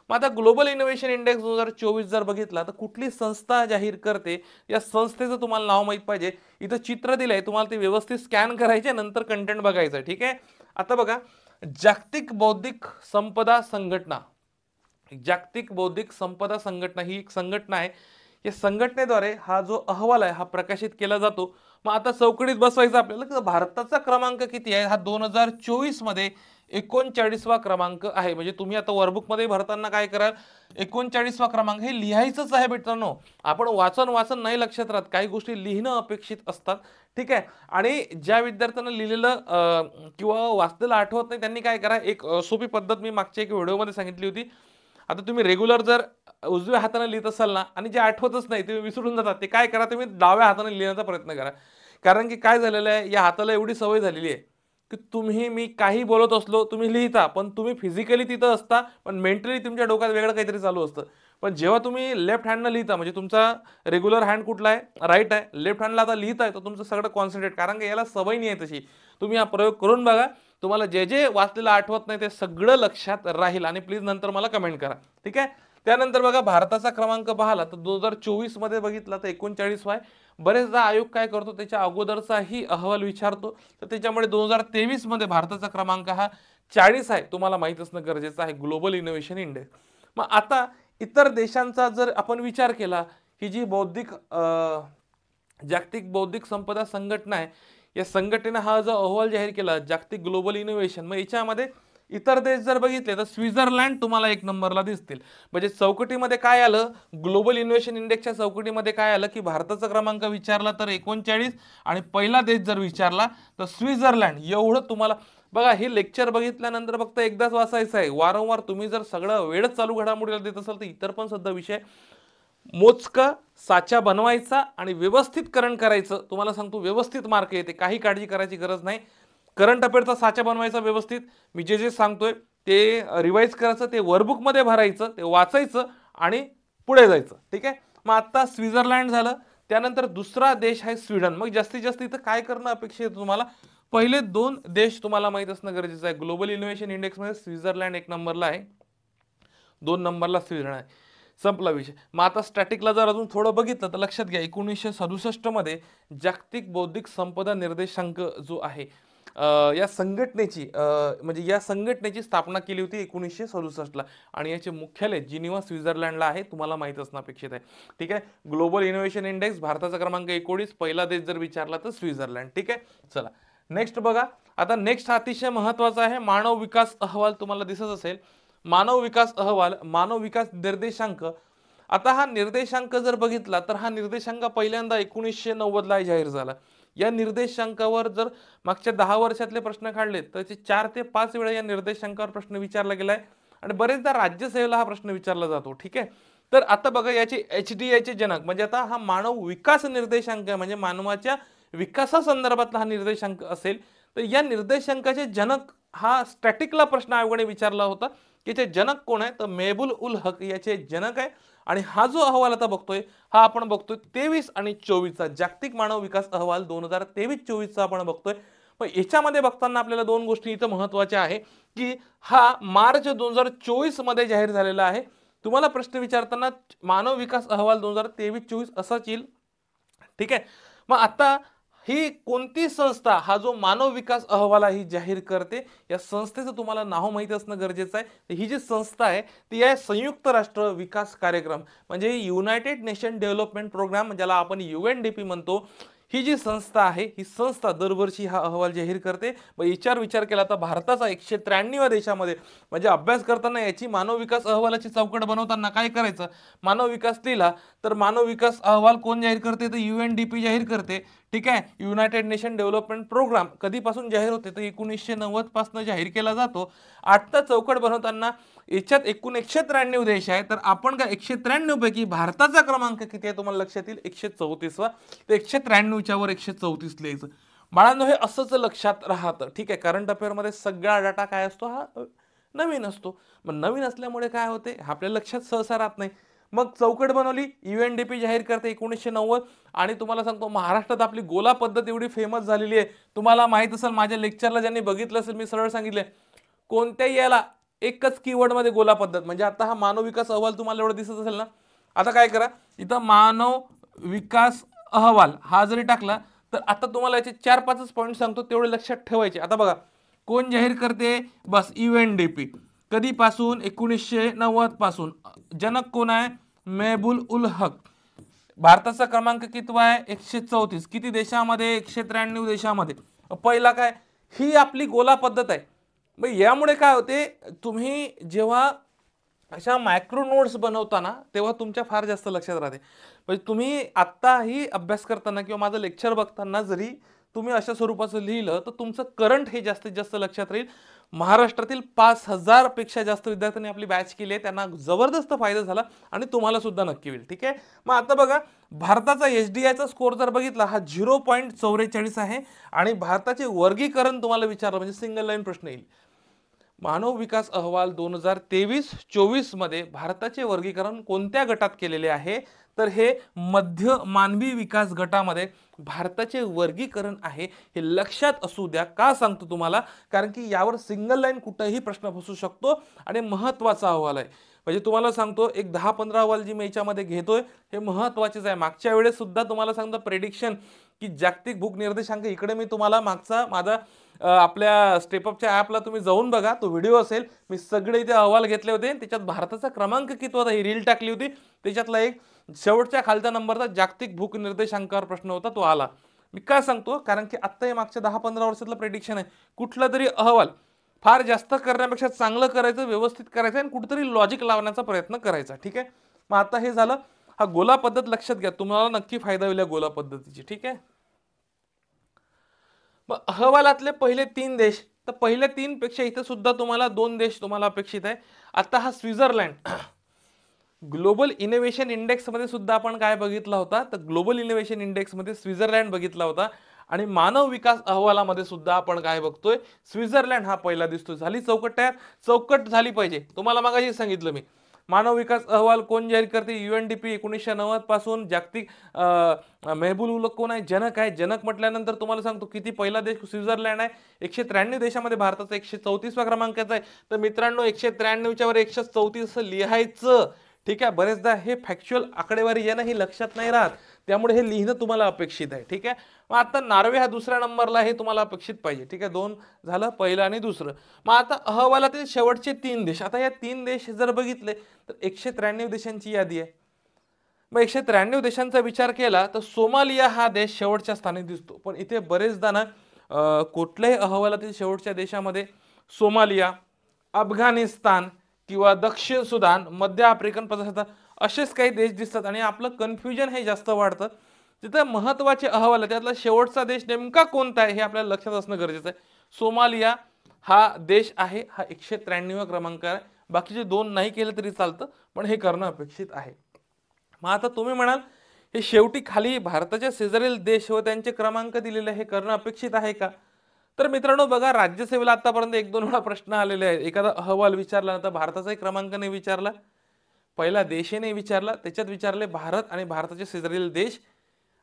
मग आता ग्लोबल इनोव्हेशन इंडेक्स 2024 जर बघितला तर कुठली संस्था जाहीर करते या संस्थेचं तुम्हाला नाव माहित पाहिजे. इथं चित्र दिलंय, तुम्हाला ते व्यवस्थित स्कॅन करायचे, नंतर कंटेंट बघायचं. ठीक आहे. आता बघा, जागतिक बौद्धिक संपदा संघटना, जागतिक बौद्धिक संपदा संघटना ही एक संघटना आहे. या संघटनेद्वारे हा जो अहवाल आहे हा प्रकाशित केला जातो. मग आता चौकटीत बसवायचं आपल्याला की भारताचा क्रमांक किती आहे. हा 2024 मध्ये 39वा क्रमांक आहे. म्हणजे तुम्ही आता वर्कबुक मध्ये भरताना काय कराल, 39वा क्रमांक हे लिहायचंच आहे मित्रांनो. आपण वाचन नाही लक्षात राहत, काही गोष्टी लिहिणं अपेक्षित असतात. ठीक आहे. आणि ज्या विद्यार्थ्यांना लिहिलेलं किंवा वाचलेलं आठवत नाही त्यांनी काय करा, एक सोपी पद्धत मी मागच्या एक व्हिडिओमध्ये सांगितली होती. आता तुम्ही रेग्युलर जर उजव्या हाताने लिहित असाल ना आणि जे आठवतच नाही ते विसरून जातात, ते काय करा, तुम्ही डाव्या हाताने लिहिण्याचा प्रयत्न करा. कारण की काय झालेलं आहे, या हाताला एवढी सवय झालेली आहे की तुम्ही मी काही बोलत असलो तुम्ही लिहिता, पण तुम्ही फिजिकली तिथं असता पण मेंटली तुमच्या डोक्यात वेगळं काहीतरी चालू असतं. पण जेव्हा तुम्ही लेफ्ट हँडनं लिहिता, म्हणजे तुमचा रेग्युलर हँड कुठला आहे, राईट आहे, लेफ्ट हँडला आता लिहिताय तर तुमचं सगळं कॉन्सन्ट्रेट, कारण की याला सवय नाही आहे तशी. तुम्ही हा प्रयोग करून बघा, तुम्हाला जे जे वाचलेलं आठवत नाही ते सगळं लक्षात राहील आणि प्लीज नंतर मला कमेंट करा, ठीक आहे. त्यानंतर बघा भारताचा क्रमांक पाहिला तर 2024 मध्ये बघितला तर 39 आहे. बरेचदा आयोग काय करतो त्याच्या अगोदरचाही अहवाल विचारतो, तर त्याच्यामुळे 2023 मध्ये भारताचा क्रमांक हा 40 आहे, तुम्हाला माहित असणं गरजेचं आहे, ग्लोबल इनोव्हेशन इंडेक्स. मग आता इतर देशांचा जर आपण विचार केला, ही जी जागतिक बौद्धिक संपदा संघटना आहे, या संघटनेने हा जो अहवाल जाहीर केला जागतिक ग्लोबल इनोव्हेशन, मग याच्यामध्ये इतर देश जर बघितले तर स्वित्झर्लंड तुम्हाला एक नंबरला दिसतील. म्हणजे चौकटीमध्ये काय आलं, ग्लोबल इनोव्हेशन इंडेक्सच्या चौकटीमध्ये काय आलं की भारताचा क्रमांक विचारला तर 39 आणि पहिला देश जर विचारला तर स्वित्झर्लंड. एवढं तुम्हाला बघा, हे लेक्चर बघितल्यानंतर फक्त एकदाच वाचायचं आहे. वारंवार तुम्ही जर सगळं वेळच चालू घडामोडीला देत असाल तर इतर पण सुद्धा विषय मोजका साचा बनवायचा आणि व्यवस्थितकरण करायचं. तुम्हाला सांगतो व्यवस्थित मार्क येते, काही काळजी करायची गरज नाही. करंट अफेअरचा साचा बनवायचा व्यवस्थित, मी जे जे सांगतोय ते रिवाइज करायचं, ते वर्कबुकमध्ये भरायचं, ते वाचायचं आणि पुढे जायचं, ठीक आहे. मग आता स्वित्झर्लंड झालं, त्यानंतर दुसरा देश आहे स्वीडन. मग जास्तीत जास्त इथं काय करणं अपेक्षित आहे तुम्हाला, पहिले 2 देश तुम्हाला माहित असणं गरजेचं आहे. ग्लोबल इनोव्हेशन इंडेक्समध्ये स्वित्झर्लंड 1 नंबरला आहे, 2 नंबरला स्वीडन आहे, संपला विषय. मग आता स्टॅटिकला जर अजून थोडं बघितलं तर लक्षात घ्या 1967 मध्ये जागतिक बौद्धिक संपदा निर्देशांक जो आहे या संघटनेची म्हणजे या संघटनेची स्थापना केली होती 1967 ला आणि याचे मुख्यालय जिनिव्हा स्वित्झर्लंडला आहे, तुम्हाला माहित असणं अपेक्षित आहे, ठीक आहे. ग्लोबल इनोव्हेशन इंडेक्स भारताचा क्रमांक 19, पहिला देश जर विचारला तर स्वित्झर्लंड, ठीक आहे. चला नेक्स्ट बघा. आता नेक्स्ट अतिशय महत्वाचा आहे मानव विकास अहवाल, तुम्हाला दिसत असेल मानव विकास अहवाल, मानव विकास निर्देशांक. आता हा निर्देशांक जर बघितला तर हा निर्देशांक पहिल्यांदा 1990 ला जाहीर झाला. या निर्देशांकावर जर मागच्या 10 वर्षातले प्रश्न काढले तर 4 ते 5 वेळा या निर्देशांकावर प्रश्न विचारला गेलाय आणि बरेचदा राज्यसेवेला हा प्रश्न विचारला जातो, ठीक आहे. तर आता बघा याचे HDI जनक म्हणजे आता हा मानव विकास निर्देशांक म्हणजे मानवाच्या विकासासंदर्भातला हा निर्देशांक असेल, तर या निर्देशांकाचे जनक हा स्टॅटिकला प्रश्न आयोगाने विचारला होता. याचे जनक कोण आहे तर मेहबूल उल हक याचे जनक आहे. आणि हा जो अहवाल आता बघतोय हा आपण बघतोय 23 आणि 24 चा जागतिक मानव विकास अहवाल 2023-24 चा आपण बघतोय. पण याच्यामध्ये बघताना आपल्याला 2 गोष्टी इथं महत्त्वाच्या आहे की हा मार्च 2024 मध्ये जाहीर झालेला आहे. तुम्हाला प्रश्न विचारताना मानव विकास अहवाल 2023-24 असाच येईल, ठीक आहे. मग आता ही कोणती संस्था हा जो मानव विकास अहवाल ही जाहीर करते, या संस्थेचं तुम्हाला नाव माहिती असणं गरजेचं आहे. ही जी संस्था आहे ती आहे संयुक्त राष्ट्र विकास कार्यक्रम म्हणजे युनायटेड नेशन डेव्हलपमेंट प्रोग्राम, ज्याला आपण UNDP म्हणतो. ही जी संस्था आहे ही संस्था दरवर्षी हा अहवाल जाहीर करते. मग याच्यावर विचार केला तर भारताचा 193 देशामध्ये म्हणजे अभ्यास करताना याची मानव विकास अहवालाची चौकट बनवताना काय करायचं, मानव विकास लिहिला तर मानव विकास अहवाल कोण जाहीर करते तर UNDP जाहीर करते, ठीक आहे. युनायटेड नेशन डेव्हलपमेंट प्रोग्राम कधीपासून जाहीर होते तर 1990 पासून जाहीर केला जातो. आजचा चौकट बनवताना याच्यात एकूण 193 देश आहे, तर आपण का 193 पैकी भारताचा क्रमांक किती आहे तुम्हाला लक्षात येईल 134वा. तर 193च्या वर 134 लिहायचं. बाळांनो हे असंच लक्षात राहतं, ठीक आहे. करंट अफेअर मध्ये सगळा डाटा काय असतो हा नवीन असतो. मग नवीन असल्यामुळे काय होते आपल्या लक्षात सहसा राहत नाही. मग चौकट बनवली, UNDP जाहीर करते 1990. आणि तुम्हाला सांगतो महाराष्ट्रात आपली गोला पद्धत एवढी फेमस झालेली आहे, तुम्हाला माहित असेल माझ्या लेक्चरला ज्यांनी बघितलं असेल मी सरळ सांगितले कोणत्याही याला एकच कीवर्ड मध्ये गोला पद्धत. म्हणजे आता हा मानव विकास अहवाल तुम्हाला एवढं दिसत असेल ना, आता काय करा इथं मानव विकास अहवाल हा जरी टाकला तर आता तुम्हाला याचे 4-5 पॉईंट सांगतो तेवढे लक्षात ठेवायचे. आता बघा कोण जाहीर करते, बस UNDP. कधीपासून 1990 पासून. जनक कोण आहे मेहबूल उल हक. भारताचा क्रमांक कितवा आहे 134. किती देशामध्ये 193 देशामध्ये. पहिला काय ही आपली गोला पद्धत आहे. मग यामुळे काय होते तुम्ही जेव्हा अशा मायक्रो नोट्स बनवताना तेव्हा तुमच्या फार जास्त लक्षात राहते. म्हणजे तुम्ही आत्ताही अभ्यास करताना किंवा माझं लेक्चर बघताना जरी तुम्ही अशा स्वरूपाचं लिहिलं तर तुमचं करंट हे जास्तीत जास्त लक्षात राहील. महाराष्ट्रातील 5000 पेक्षा जास्त विद्यार्थ्यांनी आपली बॅच केली आहे, त्यांना जबरदस्त फायदा झाला आणि तुम्हाला सुद्धा नक्की होईल, ठीक आहे. मग आता बघा भारताचा HDIचा स्कोर जर बघितला हा 0.44 आहे आणि भारताचे वर्गीकरण तुम्हाला विचारलं म्हणजे सिंगल लाईन प्रश्न येईल. मानव विकास अहवाल 2023-24 मध्ये भारताचे वर्गीकरण कोणत्या गटात केलेले आहे तर हे मध्य मानवी विकास गटामध्ये भारताचे वर्गीकरण आहे हे लक्षात असू द्या. का सांगतो तुम्हाला, कारण की यावर सिंगल लाईन कुठेही प्रश्न फसू शकतो आणि महत्त्वाचा अहवाल आहे. म्हणजे तुम्हाला सांगतो एक 10-15 अहवाल जी मी याच्यामध्ये घेतोय हे महत्त्वाचेच आहे. मागच्या वेळेस सुद्धा तुम्हाला सांगतो प्रेडिक्शन की जागतिक भूक निर्देशांक, इकडे मी तुम्हाला मागचा माझा आपल्या स्टेपअपच्या ॲपला तुम्ही जाऊन बघा, तो व्हिडिओ असेल, मी सगळे इथे अहवाल घेतले होते. त्याच्यात भारताचा क्रमांक किती होता ही रील टाकली होती. त्याच्यातला एक शेवटच्या खालच्या नंबरचा जागतिक भूक निर्देशांकावर प्रश्न होता, तो आला. मी काय सांगतो, कारण की आत्ता हे मागच्या 10-15 वर्षातलं प्रेडिक्शन आहे. कुठला तरी अहवाल फार जास्त करण्यापेक्षा चांगलं करायचं, व्यवस्थित करायचं आणि कुठेतरी लॉजिक लावण्याचा प्रयत्न करायचा. ठीक आहे. मग आता हे झालं. हा गोला पद्धत लक्षात घ्या, तुम्हाला नक्की फायदा होईल या गोला पद्धतीची. ठीक आहे. मग अहवालातले पहिले 3 देश, तर पहिल्या 3 पेक्षा इथे सुद्धा तुम्हाला 2 देश तुम्हाला अपेक्षित आहे. आता हा स्वित्झर्लंड ग्लोबल इनोव्हेशन इंडेक्स मध्ये सुद्धा आपण काय बघितला होता, तर ग्लोबल इनोव्हेशन इंडेक्स मध्ये स्वित्झर्लंड बघितला होता. आणि मानव विकास अहवालामध्ये सुद्धा आपण काय बघतोय, स्वित्झर्लंड हा पहिला दिसतोय. झाली चौकट तयार. चौकट झाली पाहिजे. तुम्हाला मागाशी सांगितलं मी, मानव विकास अहवाल कोण जाहीर करते, UNDP 1990 पासून. जागतिक मेहबूल उलक कोण आहे, जनक आहे. जनक म्हटल्यानंतर तुम्हाला सांगतो किती पहिला देश स्वित्झर्लंड आहे. 193 देशामध्ये भारताचा 134वा क्रमांकाचा आहे. तर मित्रांनो 193च्या वर 134 लिहायचं. ठीक आहे. बरेचदा हे फॅक्च्युअल आकडेवारी येणं ही लक्षात नाही राहत, त्यामुळे हे लिहिणं तुम्हाला अपेक्षित आहे. ठीक आहे. मग आता नॉर्वे हा दुसऱ्या नंबरला, हे तुम्हाला अपेक्षित पाहिजे. ठीक आहे. 2 झालं, पहिलं आणि दुसरं. मग आता अहवालातील शेवटचे 3 देश, आता या 3 देश जर बघितले तर 193 देशांची यादी आहे. मग 193 देशांचा विचार केला तर सोमालिया हा देश शेवटच्या स्थानी दिसतो. पण इथे बरेचदा ना कुठल्याही अहवालातील शेवटच्या देशामध्ये सोमालिया, अफगाणिस्तान किंवा दक्षिण सुदान, मध्य आफ्रिकन प्रजासत्ताक असेच काही देश दिसतात आणि आपलं कन्फ्युजन हे जास्त वाढतं. तिथे महत्त्वाचे अहवाल आहे, त्यातला शेवटचा देश नेमका कोणता आहे हे आपल्याला लक्षात असणं गरजेचं आहे. सोमालिया हा देश आहे, हा 193वा क्रमांक आहे. बाकीचे 2 नाही केले तरी चालतं, पण हे करणं अपेक्षित आहे. मग आता तुम्ही म्हणाल हे शेवटी खाली भारताच्या शेजारील देश व त्यांचे क्रमांक दिलेले, हे करणं अपेक्षित आहे का? तर मित्रांनो बघा, राज्यसेवेला आतापर्यंत 1-2 वेळा प्रश्न आलेले आहेत. एखादा अहवाल विचारला तर भारताचाही क्रमांक नाही विचारला, पहिला देशही नाही विचारला, त्याच्यात विचारले भारत आणि भारताचे शेजारील देश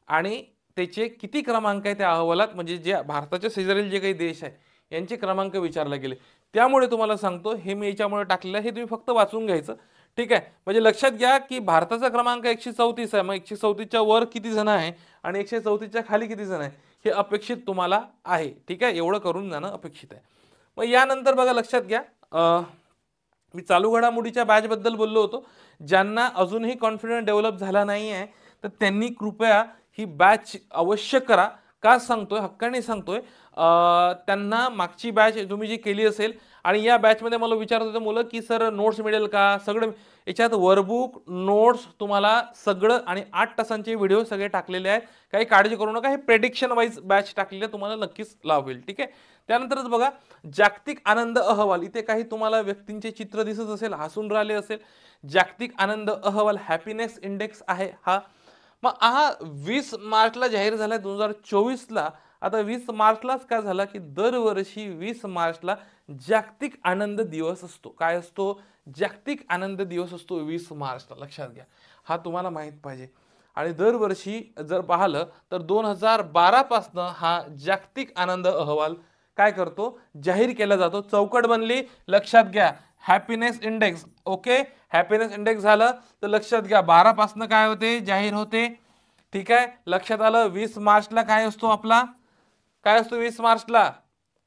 आणि त्याचे किती क्रमांक आहे त्या अहवालात, म्हणजे जे भारताच्या शेजारील जे काही देश आहे यांचे क्रमांक विचारले गेले. त्यामुळे तुम्हाला सांगतो हे मी याच्यामुळे टाकलेलं आहे, हे तुम्ही फक्त वाचून घ्यायचं. ठीक आहे. म्हणजे लक्षात घ्या की भारताचा क्रमांक 134 आहे. मग 134च्या वर किती जण आहे आणि 134च्या खाली किती जण आहे हे अपेक्षित तुम्हाला आहे. ठीक आहे. एवढं करून जाणं अपेक्षित आहे. मग यानंतर बघा, लक्षात घ्या, मी चालू घडामोडीच्या बॅचबद्दल बोललो होतो. ज्यांना अजूनही कॉन्फिडन्स डेव्हलप झाला नाही आहे तर त्यांनी कृपया ही बॅच अवश्य करा. का सांगतोय, हक्काने सांगतोय, त्यांना मागची बॅच तुम्ही जी केली असेल आणि या बॅचमध्ये मला विचारत होते मुलं की सर नोट्स मिळेल का, सगळं याच्यात वर्कबुक, नोट्स तुम्हाला सगळं आणि 8 तासांचे व्हिडिओ सगळे टाकलेले आहेत. काही काळजी करू नका, हे प्रेडिक्शन वाईज बॅच टाकलेले तुम्हाला नक्कीच लाभ होईल. ठीक आहे. त्यानंतरच बघा, जागतिक आनंद अहवाल, इथे काही तुम्हाला व्यक्तींचे चित्र दिसत असेल, हसून राहिले असेल. जागतिक आनंद अहवाल हॅपीनेस इंडेक्स आहे हा. मग हा 20 मार्चला जाहीर झाला 2024ला. आता 20 मार्चलाच काय झालं की दरवर्षी 20 मार्चला जागतिक आनंद दिवस असतो. काय असतो? जागतिक आनंद दिवस असतो 20 मार्चला. लक्षात घ्या, हा तुम्हाला माहित पाहिजे. आणि दरवर्षी जर पाहिलं तर 2012 पासून हा जागतिक आनंद अहवाल काय करतो, जाहीर केला जातो. चौकट बनली, लक्षात घ्या, happiness index. Okay, happiness index झालं तर लक्षात घ्या 12 पासून काय होते, जाहीर होते. ठीक आहे. लक्षात आलं. 20 मार्चला काय असतो आपला, काय असतो 20 मार्चला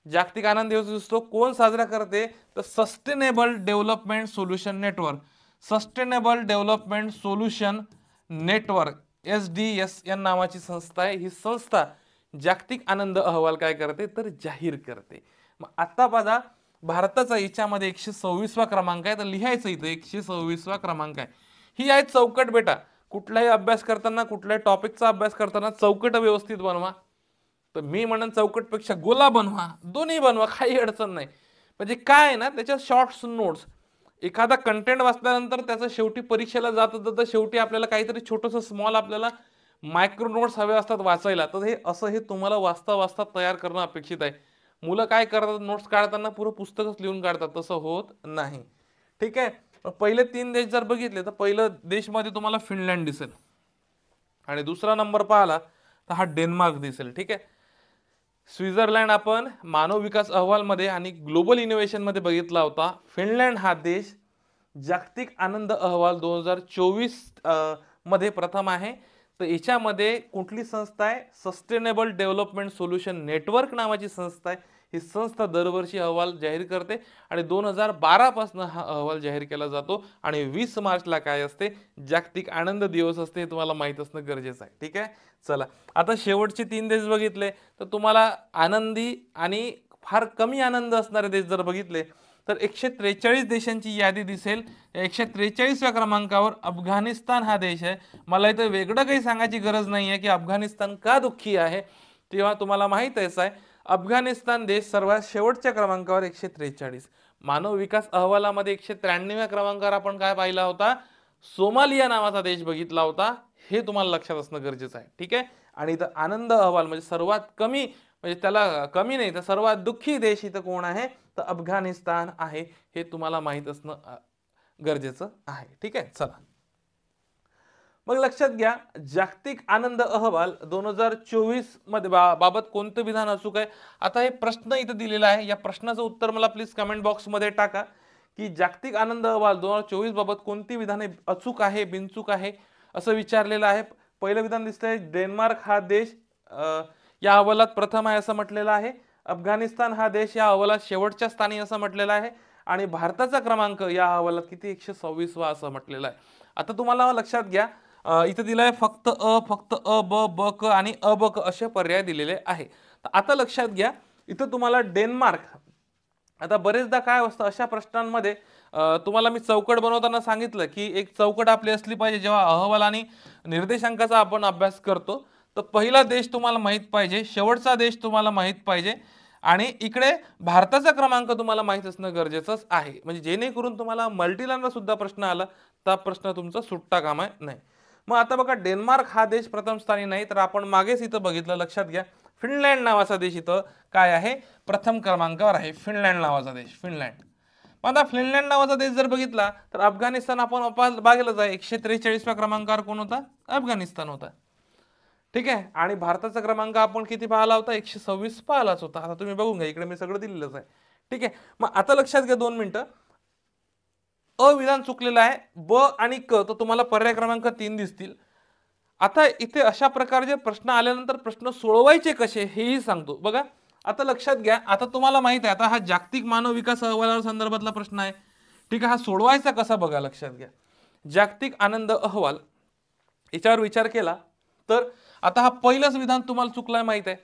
जागतिक आनंद दिवस असतो. कोण साजरा करते, तर sustainable development solution network. Sustainable development solution network, SDSN नावाची संस्था आहे. ही संस्था जागतिक आनंद अहवाल काय करते, तर जाहीर करते. मग आता बघा, भारताचा याच्यामध्ये 126वा क्रमांक आहे, तर लिहायचं इथं 126वा क्रमांक आहे. ही आहे चौकट बेटा. कुठलाही अभ्यास करताना, कुठल्याही टॉपिकचा अभ्यास करताना चौकट व्यवस्थित बनवा. तर मी म्हणन चौकटपेक्षा गोला बनवा, दोन्ही बनवा, काही अडचण नाही. म्हणजे काय आहे ना, त्याच्या शॉर्ट्स नोट्स, एखादा कंटेंट वाचल्यानंतर त्याचं शेवटी परीक्षेला जात होतं तर शेवटी आपल्याला काहीतरी छोटंसं स्मॉल आपल्याला मायक्रो नोट्स हवे असतात वाचायला. तर हे असं हे तुम्हाला वाचता वाचता तयार करणं अपेक्षित आहे. मुलं काय करतात, नोट्स काढताना पुरं पुस्तकच लिहून काढतात, तसं होत नाही. ठीक आहे. पहिले 3 देश जर बघितले तर पहिलं देशमध्ये तुम्हाला फिनलँड दिसेल. आणि दुसरा नंबर पाहिला तर हा डेन्मार्क दिसेल. ठीक आहे. स्वित्झर्लंड आपण मानव विकास अहवालमध्ये आणि ग्लोबल इनोव्हेशन मध्ये बघितला होता. फिनलँड हा देश जागतिक आनंद अहवाल 2024 मध्ये प्रथम आहे. तर याच्यामध्ये कुठली संस्था आहे? सस्टेनेबल डेव्हलपमेंट सोल्युशन नेटवर्क नावाची संस्था आहे. ही संस्था दरवर्षी अहवाल जाहीर करते आणि 2012 पासून हा अहवाल जाहीर केला जातो आणि 20 मार्चला काय असते? जागतिक आनंद दिवस असते. हे तुम्हाला माहित असणं गरजेचं आहे. ठीक आहे. चला, आता शेवटचे 3 देश बघितले तर तुम्हाला आनंदी आणि फार कमी आनंद असणारे देश जर बघितले तर 143 देशांची यादी दिसेल. 143व्या क्रमांकावर अफगाणिस्तान हा देश आहे. मला इथं वेगळं काही सांगायची गरज नाही आहे की अफगाणिस्तान का दुःखी आहे, तेव्हा तुम्हाला माहित आहे अफगाणिस्तान देश सर्वात शेवटच्या क्रमांकावर 143. मानव विकास अहवालामध्ये 193व्या क्रमांकावर आपण काय पाहिला होता? सोमालिया नावाचा देश बघितला होता. हे तुम्हाला लक्षात असणं गरजेचं आहे. ठीक आहे. आणि इथं आनंद अहवाल म्हणजे सर्वात कमी, म्हणजे त्याला कमी नाही तर सर्वात दुःखी देश इथं कोण आहे? तर अफगाणिस्तान आहे. हे तुम्हाला माहित असणं गरजेचं आहे. ठीक आहे. चला, मग लक्षात घ्या, जागतिक आनंद अहवाल 2024 मध्ये बाबत कोणतं विधान अचूक आहे? आता हे प्रश्न इथं दिलेला आहे. या प्रश्नाचं उत्तर मला प्लीज कमेंट बॉक्स मध्ये टाका की जागतिक आनंद अहवाल 2024 बाबत कोणती विधाने अचूक आहे, बिनचूक आहे असं विचारलेलं आहे. पहिलं विधान दिसतंय, डेन्मार्क हा देश या अहवालात प्रथम आहे असं म्हटलेलं आहे. अफगाणिस्तान हा देश या अहवालात शेवटच्या स्थानी असं म्हटलेलं आहे. आणि भारताचा क्रमांक या अहवालात किती? 126वा असं म्हटलेलं आहे. आता तुम्हाला लक्षात घ्या, इथं दिलंय फक्त अ, ब, ब, क आणि अ, ब, क असे पर्याय दिलेले आहे. तर आता लक्षात घ्या, इथं तुम्हाला डेन्मार्क, आता बरेचदा काय असतं अशा प्रश्नांमध्ये तुम्हाला मी चौकट बनवताना सांगितलं की एक चौकट आपली असली पाहिजे जेव्हा अहवाल आणि निर्देशांकाचा आपण अभ्यास करतो. तर पहिला देश तुम्हाला माहित पाहिजे, शेवटचा देश तुम्हाला माहित पाहिजे आणि इकडे भारताचा क्रमांक तुम्हाला माहित असणं गरजेचं आहे. म्हणजे जेणेकरून तुम्हाला मल्टीलाईनला सुद्धा प्रश्न आला तर प्रश्न तुमचा सुट्टा कामा नाही. मग आता बघा, डेन्मार्क हा देश प्रथम स्थानी नाही, तर आपण मागेच इथं बघितलं, लक्षात घ्या, फिनलँड नावाचा देश इथं काय आहे? प्रथम क्रमांकावर आहे. फिनलँड नावाचा देश, फिनलँड. पण आता फिनलँड नावाचा देश जर बघितला तर अफगाणिस्तान आपण बघितलंच आहे. 143व्या क्रमांकावर कोण होता? अफगाणिस्तान होता. ठीक आहे. आणि भारताचा क्रमांक आपण किती पाहिला होता? 126 पाहिलाच होता. आता तुम्ही बघून घ्या, इकडे मी सगळं दिलेलंच आहे. ठीक आहे. मग आता लक्षात घ्या 2 मिनिटं, अविधान चुकलेलं आहे. ब आणि क तर तुम्हाला पर्याय क्रमांक 3 दिसतील. आता इथे अशा प्रकारचे प्रश्न आल्यानंतर प्रश्न सोडवायचे कसे हेही सांगतो. बघा, आता लक्षात घ्या, आता तुम्हाला माहित आहे, आता हा जागतिक मानव विकास अहवालावर संदर्भातला प्रश्न आहे. ठीक आहे. हा सोडवायचा कसा बघा, लक्षात घ्या. जागतिक आनंद अहवाल याच्यावर विचार केला तर आता हा पहिलंच विधान तुम्हाला चुकलाय माहित आहे.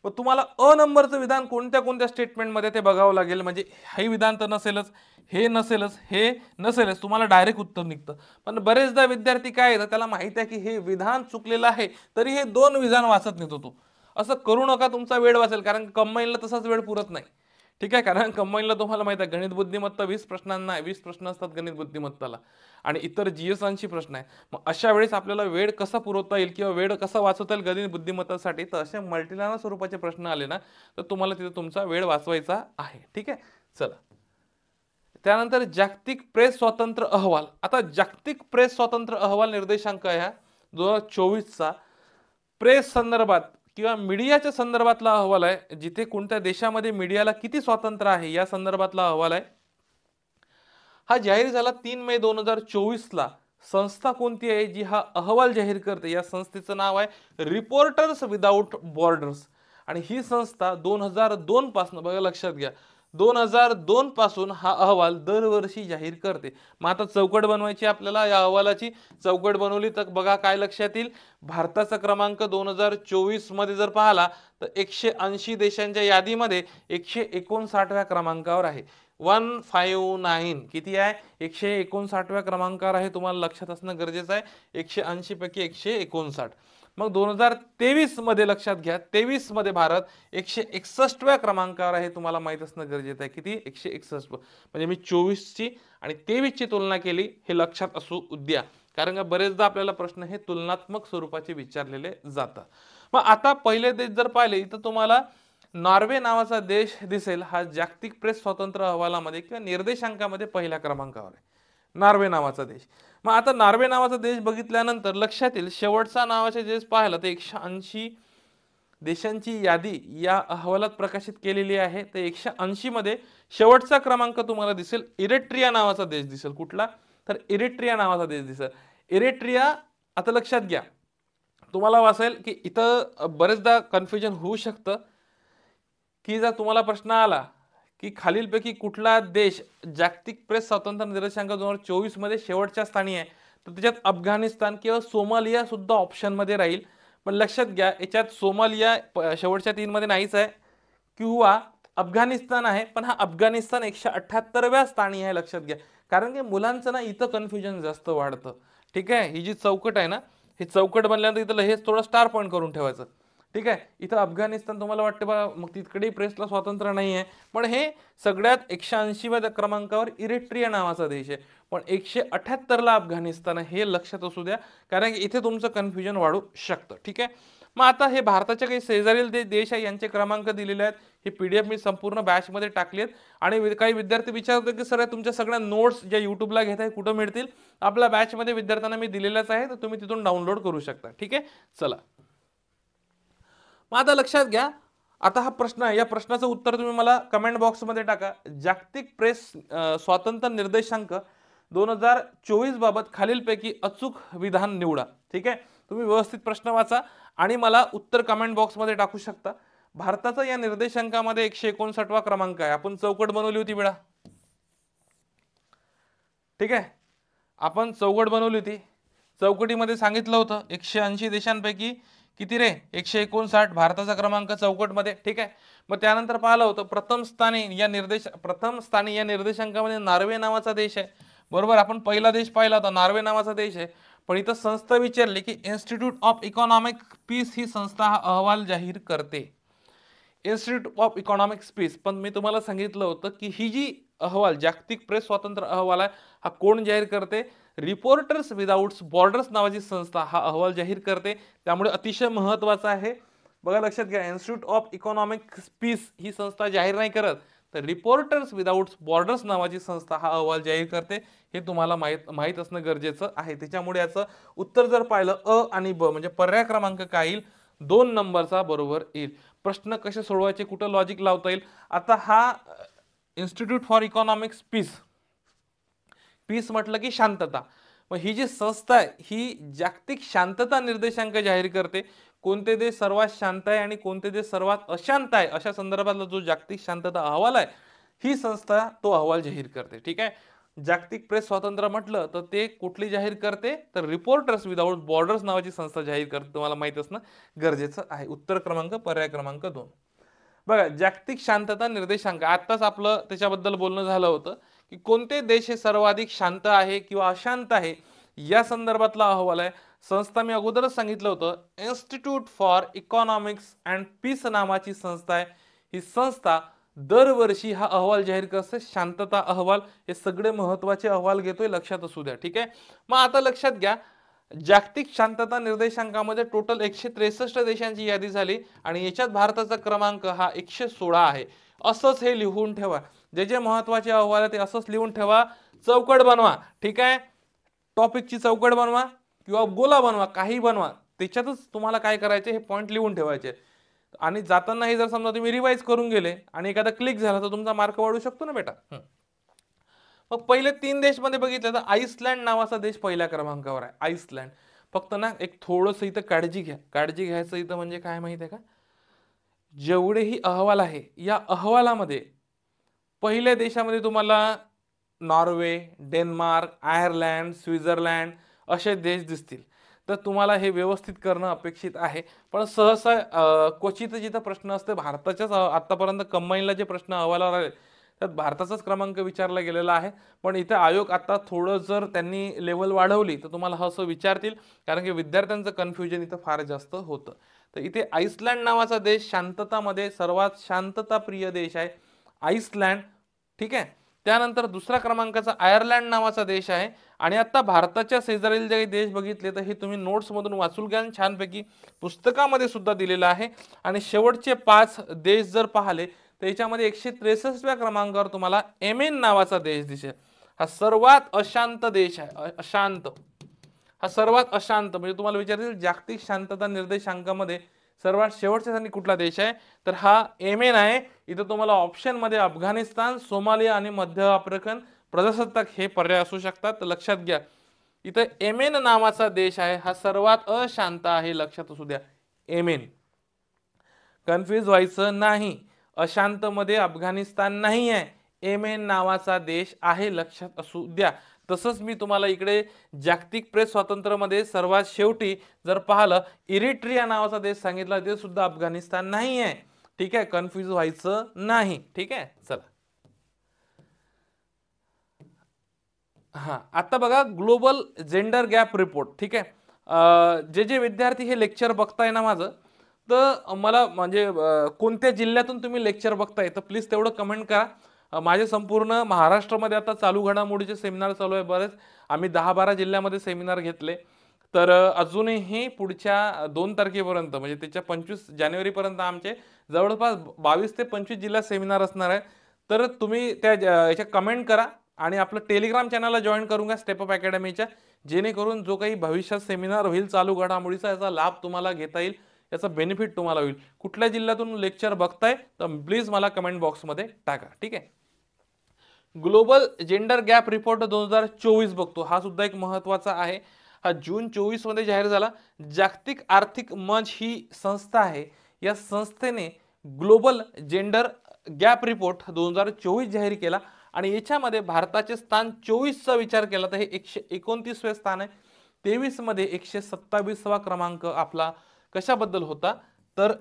मग तुम्हाला अ नंबरचं विधान कोणत्या कोणत्या स्टेटमेंटमध्ये ते बघावं लागेल. म्हणजे हे विधान तर नसेलच, हे नसेलच, हे नसेलच, तुम्हाला डायरेक्ट उत्तर निघतं. पण बरेचदा विद्यार्थी काय येतं, त्याला माहित आहे की हे विधान चुकलेलं आहे तरी हे 2 विधान वाचत नेतो तो. असं करू नका, तुमचा वेळ वाचेल. कारण कंबाईनला तसाच वेळ पुरत नाही. ठीक आहे. कारण कंबाईनला तुम्हाला माहित आहे गणित बुद्धिमत्ता 20 प्रश्नांना 20 प्रश्न असतात गणित बुद्धिमत्ताला आणि इतर जीएस प्रश्न आहे. मग अशा वेळेस आपल्याला वेळ कसा पुरवता येईल किंवा वेळ कसा वाचवता येईल गणित बुद्धिमत्तासाठी, तर असे मल्टीलाईन स्वरूपाचे प्रश्न आले ना तर तुम्हाला तिथे तुमचा वेळ वाचवायचा आहे. ठीक आहे. चला, त्यानंतर जागतिक प्रेस स्वातंत्र्य अहवाल. आता जागतिक प्रेस स्वातंत्र्य अहवाल निर्देशांक आहे 2024चा. प्रेस संदर्भात किंवा मीडियाच्या संदर्भातला अहवाल आहे. जिथे कोणत्या देशामध्ये मीडियाला किती स्वातंत्र्य आहे या संदर्भातला अहवाल आहे. हा जाहीर झाला 3 मे 2024ला. संस्था कोणती आहे जी हा अहवाल जाहीर करते? या संस्थेचं नाव आहे रिपोर्टर्स विदाउट बॉर्डर्स. आणि ही संस्था 2002 पासून, बघा लक्षात घ्या, 2002 पासून हा अहवाल दरवर्षी जाहीर करते. मग आता चौकट बनवायची आपल्याला, या अहवालाची चौकट बनवली तर बघा काय लक्षात येईल. भारताचा क्रमांक 2024 मध्ये जर पाहिला तर 180 देशांच्या यादीमध्ये 159व्या क्रमांकावर आहे. 159 किती आहे? 159व्या क्रमांकावर आहे. तुम्हाला लक्षात असणं गरजेचं आहे. 180 पैकी 159. मग 2023 मध्ये लक्षात घ्या, 23 मध्ये भारत 161व्या क्रमांकावर आहे. तुम्हाला माहित असणं गरजेचं आहे. किती? 161. म्हणजे मी 24ची आणि 23ची तुलना केली, हे लक्षात असू द्या. कारण का बरेचदा आपल्याला प्रश्न हे तुलनात्मक स्वरूपाचे विचारलेले जातात. मग आता पहिले देश जर पाहिले, इथं तुम्हाला नॉर्वे नावाचा देश दिसेल. हा जागतिक प्रेस स्वातंत्र्य अहवालामध्ये किंवा निर्देशांकामध्ये पहिल्या क्रमांकावर आहे. नॉर्वे नावाचा देश. मग आता नॉर्वे नावाचा देश बघितल्यानंतर लक्षात येईल शेवटचा नावाचे देश पाहिलं तर 180 देशांची यादी या अहवालात प्रकाशित केलेली आहे. तर 180 मध्ये शेवटचा क्रमांक तुम्हाला दिसेल इरिट्रिया नावाचा देश दिसेल. कुठला? तर इरिट्रिया नावाचा देश दिसेल. इरिट्रिया आता लक्षात घ्या, तुम्हाला वाटेल की इथं बरेचदा कन्फ्युजन होऊ शकतं की जर तुम्हाला प्रश्न आला की खालीलपैकी कुठला देश जागतिक प्रेस स्वातंत्र्य निर्देशांक 2024 मध्ये शेवटच्या स्थानी आहे, तर त्याच्यात अफगाणिस्तान किंवा सोमालिया सुद्धा ऑप्शन मध्ये राहील. पण लक्षात घ्या याच्यात सोमालिया शेवटच्या 3 मध्ये नाहीच आहे किंवा अफगाणिस्तान आहे, पण हा अफगाणिस्तान 178व्या स्थानी आहे. लक्षात घ्या, कारण की मुलांचं ना इथं कन्फ्युजन जास्त वाढतं. ठीक आहे, ही जी चौकट आहे ना, हे चौकट बनल्यानंतर इथं हेच थोडं स्टार पॉईंट करून ठेवायचं. ठीक आहे, इथं अफगाणिस्तान तुम्हाला वाटते बघा मग तिकडे प्रेसला स्वातंत्र्य नाही आहे, पण हे सगळ्यात 180व्या क्रमांकावर इरिट्रिया नावाचा देश आहे, पण 178ला अफगाणिस्तान आहे. हे लक्षात असू द्या, कारण की इथे तुमचं कन्फ्युजन वाढू शकतं. ठीक आहे, मग आता हे भारताचे काही शेजारील देश आहे यांचे क्रमांक दिलेले आहेत. ही PDF मी संपूर्ण बॅचमध्ये टाकली आहेत. आणि काही विद्यार्थी विचारतो की सर तुमच्या सगळ्या नोट्स ज्या युट्यूबला घेत आहे कुठं मिळतील? आपल्या बॅचमध्ये विद्यार्थ्यांना मी दिलेलाच आहे, तर तुम्ही तिथून डाउनलोड करू शकता. ठीक आहे, चला मग आता लक्षात घ्या, आता हा प्रश्न आहे, या प्रश्नाचं उत्तर तुम्ही मला कमेंट बॉक्समध्ये टाका. जागतिक प्रेस स्वातंत्र्य निर्देशांक 2024 बाबत खालीलपैकी अचूक विधान निवडा. ठीक आहे, तुम्ही व्यवस्थित प्रश्न वाचा आणि मला उत्तर कमेंट बॉक्समध्ये टाकू शकता. भारताचा या निर्देशांकामध्ये 159वा क्रमांक आहे. आपण चौकट बनवली होती बेटा. ठीक आहे, आपण चौकट बनवली होती. चौकटीमध्ये सांगितलं होतं 180 देशांपैकी किती रे? 159. भारताचा क्रमांक चौकटमध्ये. ठीक आहे, मग त्यानंतर पाहिलं होतं प्रथम स्थानी या निर्देशांकामध्ये नॉर्वे नावाचा देश आहे. बरोबर, आपण पहिला देश पाहिला होता, नॉर्वे नावाचा देश आहे. पण इथं संस्था विचारली की इन्स्टिट्यूट ऑफ इकॉनॉमिक पीस ही संस्था हा अहवाल जाहीर करते. इन्स्टिट्यूट ऑफ इकॉनॉमिक पीस, पण मी तुम्हाला सांगितलं होतं की ही जी अहवाल जागतिक प्रेस स्वातंत्र्य अहवाल आहे हा कोण जाहीर करते? रिपोर्टर्स विदाउट बॉर्डर्स नावाची संस्था हा अहवाल जाहीर करते. त्यामुळे अतिशय महत्त्वाचा आहे. बघा लक्षात घ्या, इन्स्टिट्यूट ऑफ इकॉनॉमिक पीस ही संस्था जाहीर नाही करत, तर रिपोर्टर्स विदाउट बॉर्डर्स नावाची संस्था हा अहवाल जाहीर करते. हे तुम्हाला माहित असणं गरजेचं आहे. त्याच्यामुळे याचं उत्तर जर पाहिलं अ आणि ब म्हणजे पर्याय क्रमांक काय येईल? 2 नंबरचा बरोबर येईल. प्रश्न कसे सोडवायचे, कुठं लॉजिक लावता येईल? आता हा इन्स्टिट्यूट फॉर इकॉनॉमिक्स पीस म्हटलं की शांतता. मग ही जी संस्था आहे ही जागतिक शांतता निर्देशांक जाहीर करते. कोणते देश सर्वात शांत आहे आणि कोणते देश सर्वात अशांत आहे अशा संदर्भातला जो जागतिक शांतता अहवाल आहे ही संस्था तो अहवाल जाहीर करते. ठीक आहे, जागतिक प्रेस स्वातंत्र्य म्हटलं तर ते कुठली जाहीर करते? तर रिपोर्टर्स विदाउट बॉर्डर्स नावाची संस्था जाहीर करते. तुम्हाला माहित असणं गरजेचं आहे. उत्तर क्रमांक पर्याय क्रमांक 2. बघा, जागतिक शांतता निर्देशांक आताच आपलं त्याच्याबद्दल बोलणं झालं होतं की कोणते देश हे सर्वाधिक शांत आहे किंवा अशांत आहे या संदर्भातला अहवाल आहे. संस्था मी अगोदरच सांगितलं होतं, institute for economics and peace नावाची संस्था आहे. ही संस्था दरवर्षी हा अहवाल जाहीर करते, शांतता अहवाल. हे सगळे महत्त्वाचे अहवाल घेतोय, लक्षात असू द्या. ठीक आहे, मग आता लक्षात घ्या, जागतिक शांतता निर्देशांकामध्ये टोटल 163 देशांची यादी झाली आणि याच्यात भारताचा क्रमांक हा 116 आहे. असंच हे लिहून ठेवा. जे जे महत्त्वाचे अहवाल आहे ते असंच लिहून ठेवा. चौकट बनवा. ठीक आहे, टॉपिकची चौकट बनवा किंवा गोला बनवा, काही बनवा. त्याच्यातच तुम्हाला काय करायचे, हे पॉईंट लिहून ठेवायचे. आणि जातानाही जर समजा तुम्ही रिवाइज करून गेले आणि एखादा क्लिक झाला तर तुमचा मार्क वाढू शकतो ना बेटा. मग पहिले 3 देश मध्ये बघितलं तर आईसलँड नावाचा देश पहिल्या क्रमांकावर आहे. आईसलँड. फक्त ना एक थोडंसं इथं काळजी घ्या. काळजी घ्यायचं इथं म्हणजे काय माहिती आहे का, जेवढेही अहवाल आहे या अहवालामध्ये पहिल्या देशामध्ये तुम्हाला नॉर्वे, डेन्मार्क, आयर्लंड, स्वित्झर्लंड असे देश दिसतील. तर तुम्हाला हे व्यवस्थित करणं अपेक्षित आहे. पण सहसा क्वचित जिथं प्रश्न असते भारताच्याच आतापर्यंत कंबाईनला जे प्रश्न अहवालावर आले त्यात भारताचाच क्रमांक विचारला गेलेला आहे. पण इथे आयोग आता थोडं जर त्यांनी लेवल वाढवली तर तुम्हाला असं विचारतील, कारण की विद्यार्थ्यांचं कन्फ्युजन इथं फार जास्त होतं. तर इथे आईसलँड नावाचा देश शांततामध्ये सर्वात शांतताप्रिय देश आहे आईसलँड. ठीक आहे, त्यानंतर दुसरा क्रमांकाचा आयर्लंड नावाचा देश आहे. आणि आता भारताच्या शेजारील जे देश बघितले तर हे तुम्ही नोट्समधून वाचून घ्या, छानपैकी पुस्तकामध्ये सुद्धा दिलेलं आहे. आणि शेवटचे 5 देश जर पाहिले तर याच्यामध्ये 163व्या क्रमांकावर तुम्हाला येमेन नावाचा देश दिसेल. हा सर्वात अशांत देश आहे, अशांत, हा सर्वात अशांत, म्हणजे तुम्हाला विचारतील जागतिक शांतता निर्देशांकामध्ये सर्वात शेवटच्या स्थानी कुठला देश आहे, तर हा येमेन आहे. इथं तुम्हाला ऑप्शन मध्ये अफगाणिस्तान, सोमालिया आणि मध्य आफ्रिकन प्रजासत्ताक हे पर्याय असू शकतात, तर लक्षात घ्या. इथं येमेन नावाचा देश आहे, हा सर्वात अशांत आहे, लक्षात असू द्या. येमेन, कन्फ्युज व्हायचं नाही. अशांत मध्ये अफगाणिस्तान नाही आहे, येमेन नावाचा देश आहे, लक्षात असू द्या. तसंच मी तुम्हाला इकडे जागतिक प्रेस स्वातंत्र्यामध्ये सर्वात शेवटी जर पाहिलं इरिट्रिया नावाचा देश सांगितला, ते सुद्धा अफगाणिस्तान नाही आहे. ठीक आहे, कन्फ्युज व्हायचं नाही. ठीक आहे, चला. हा, आता बघा ग्लोबल जेंडर गॅप रिपोर्ट. ठीक आहे, जे विद्यार्थी हे लेक्चर बघताय ना माझं, तर मला म्हणजे कोणत्या जिल्ह्यातून तुम्ही लेक्चर बघताय तर प्लीज तेवढं कमेंट करा. माझे संपूर्ण महाराष्ट्रामध्ये आता चालू घडामोडीचे सेमिनार चालू आहे बरेच. आम्ही 10-12 जिल्ह्यामध्ये सेमिनार घेतले. तर अजूनही पुढच्या 2 तारखेपर्यंत म्हणजे त्याच्या 25 जानेवारीपर्यंत आमचे जवळपास 22 ते 25 जिल्ह्यात सेमिनार असणार आहे. तर तुम्ही त्या याच्या कमेंट करा आणि आपलं टेलिग्राम चॅनलला जॉईन करून घ्या स्टेप अप अकॅडमीच्या, जेणेकरून जो काही भविष्यात सेमिनार होईल चालू घडामोडीचा याचा लाभ तुम्हाला घेता येईल, याचा बेनिफिट तुम्हाला होईल. कुठल्या जिल्ह्यातून लेक्चर बघताय तर प्लीज मला कमेंट बॉक्समध्ये टाका. ठीक आहे, ग्लोबल जेंडर गॅप रिपोर्ट 2024 बघतो, हा सुद्धा एक महत्वाचा आहे. हा जून 24 मध्ये जाहीर झाला. जागतिक आर्थिक मंच ही संस्था आहे, या संस्थेने ग्लोबल जेंडर गॅप रिपोर्ट 2024 जाहीर केला आणि याच्यामध्ये भारताचे स्थान 24चा विचार केला तर हे 129वे स्थान आहे. 23 मध्ये 127वा क्रमांक आपला कशाबद्दल होता तर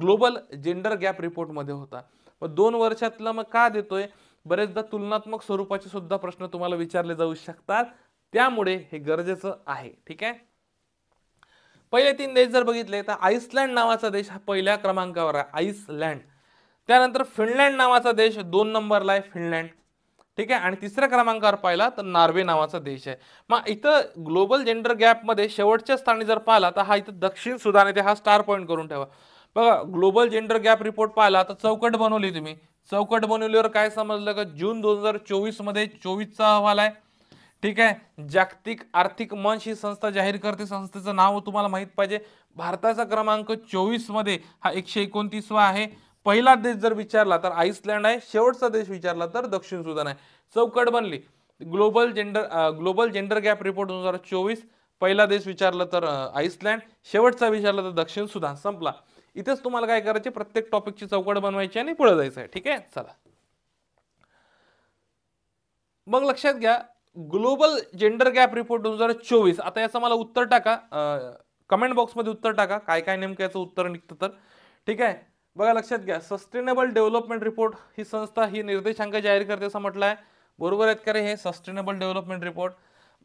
ग्लोबल जेंडर गॅप रिपोर्ट मध्ये होता. मग 2 वर्षातलं मग का देतोय, बरेचदा तुलनात्मक स्वरूपाचे सुद्धा प्रश्न तुम्हाला विचारले जाऊ शकतात, त्यामुळे हे गरजेचं आहे. ठीक आहे, पहिले 3 देश जर बघितले तर आइसलँड नावाचा देश हा पहिल्या क्रमांकावर आहे, आइसलँड. त्यानंतर फिनलँड नावाचा देश 2 नंबरला आहे, फिनलँड. ठीक आहे, आणि तिसऱ्या क्रमांकावर पाहिला तर नॉर्वे नावाचा देश आहे. मग इथं ग्लोबल जेंडर गॅप मध्ये शेवटच्या स्थानी जर पाहिला तर हा इथं दक्षिण सुदान आहे, हा स्टार पॉईंट करून ठेवा. बघा ग्लोबल जेंडर गॅप रिपोर्ट पाहिला तर चौकट बनवली तुम्ही, चौकट बनवल्यावर काय समजलं का जून 2024 मध्ये 24चा अहवाल आहे. ठीक आहे, जागतिक आर्थिक मंच ही संस्था जाहीर करते, संस्थेचं नाव तुम्हाला माहित पाहिजे. भारताचा क्रमांक 24 मध्ये हा 129वा आहे. पहिला देश जर विचारला तर आइसलँड आहे, शेवटचा देश विचारला तर दक्षिण सुदान आहे. चौकट बनली. ग्लोबल जेंडर गॅप रिपोर्ट 2024, पहिला देश विचारला तर आइसलँड, शेवटचा विचारला तर दक्षिण सुदान. संपला. इथेच तुम्हाला काय करायचे, प्रत्येक टॉपिकची चौकट बनवायची आणि पुढे जायचं आहे. ठीक आहे, चला. मग लक्षात घ्या ग्लोबल जेंडर गॅप रिपोर्ट 2024, आता याचं मला उत्तर टाका, कमेंट बॉक्समध्ये उत्तर टाका काय काय नेमकं याचं उत्तर निघतं तर. ठीक आहे, बघा लक्षात घ्या सस्टेनेबल डेव्हलपमेंट रिपोर्ट ही संस्था ही निर्देशांक जाहीर करते असं म्हटलं आहे. बरोबर आहेत का रे, हे सस्टेनेबल डेव्हलपमेंट रिपोर्ट.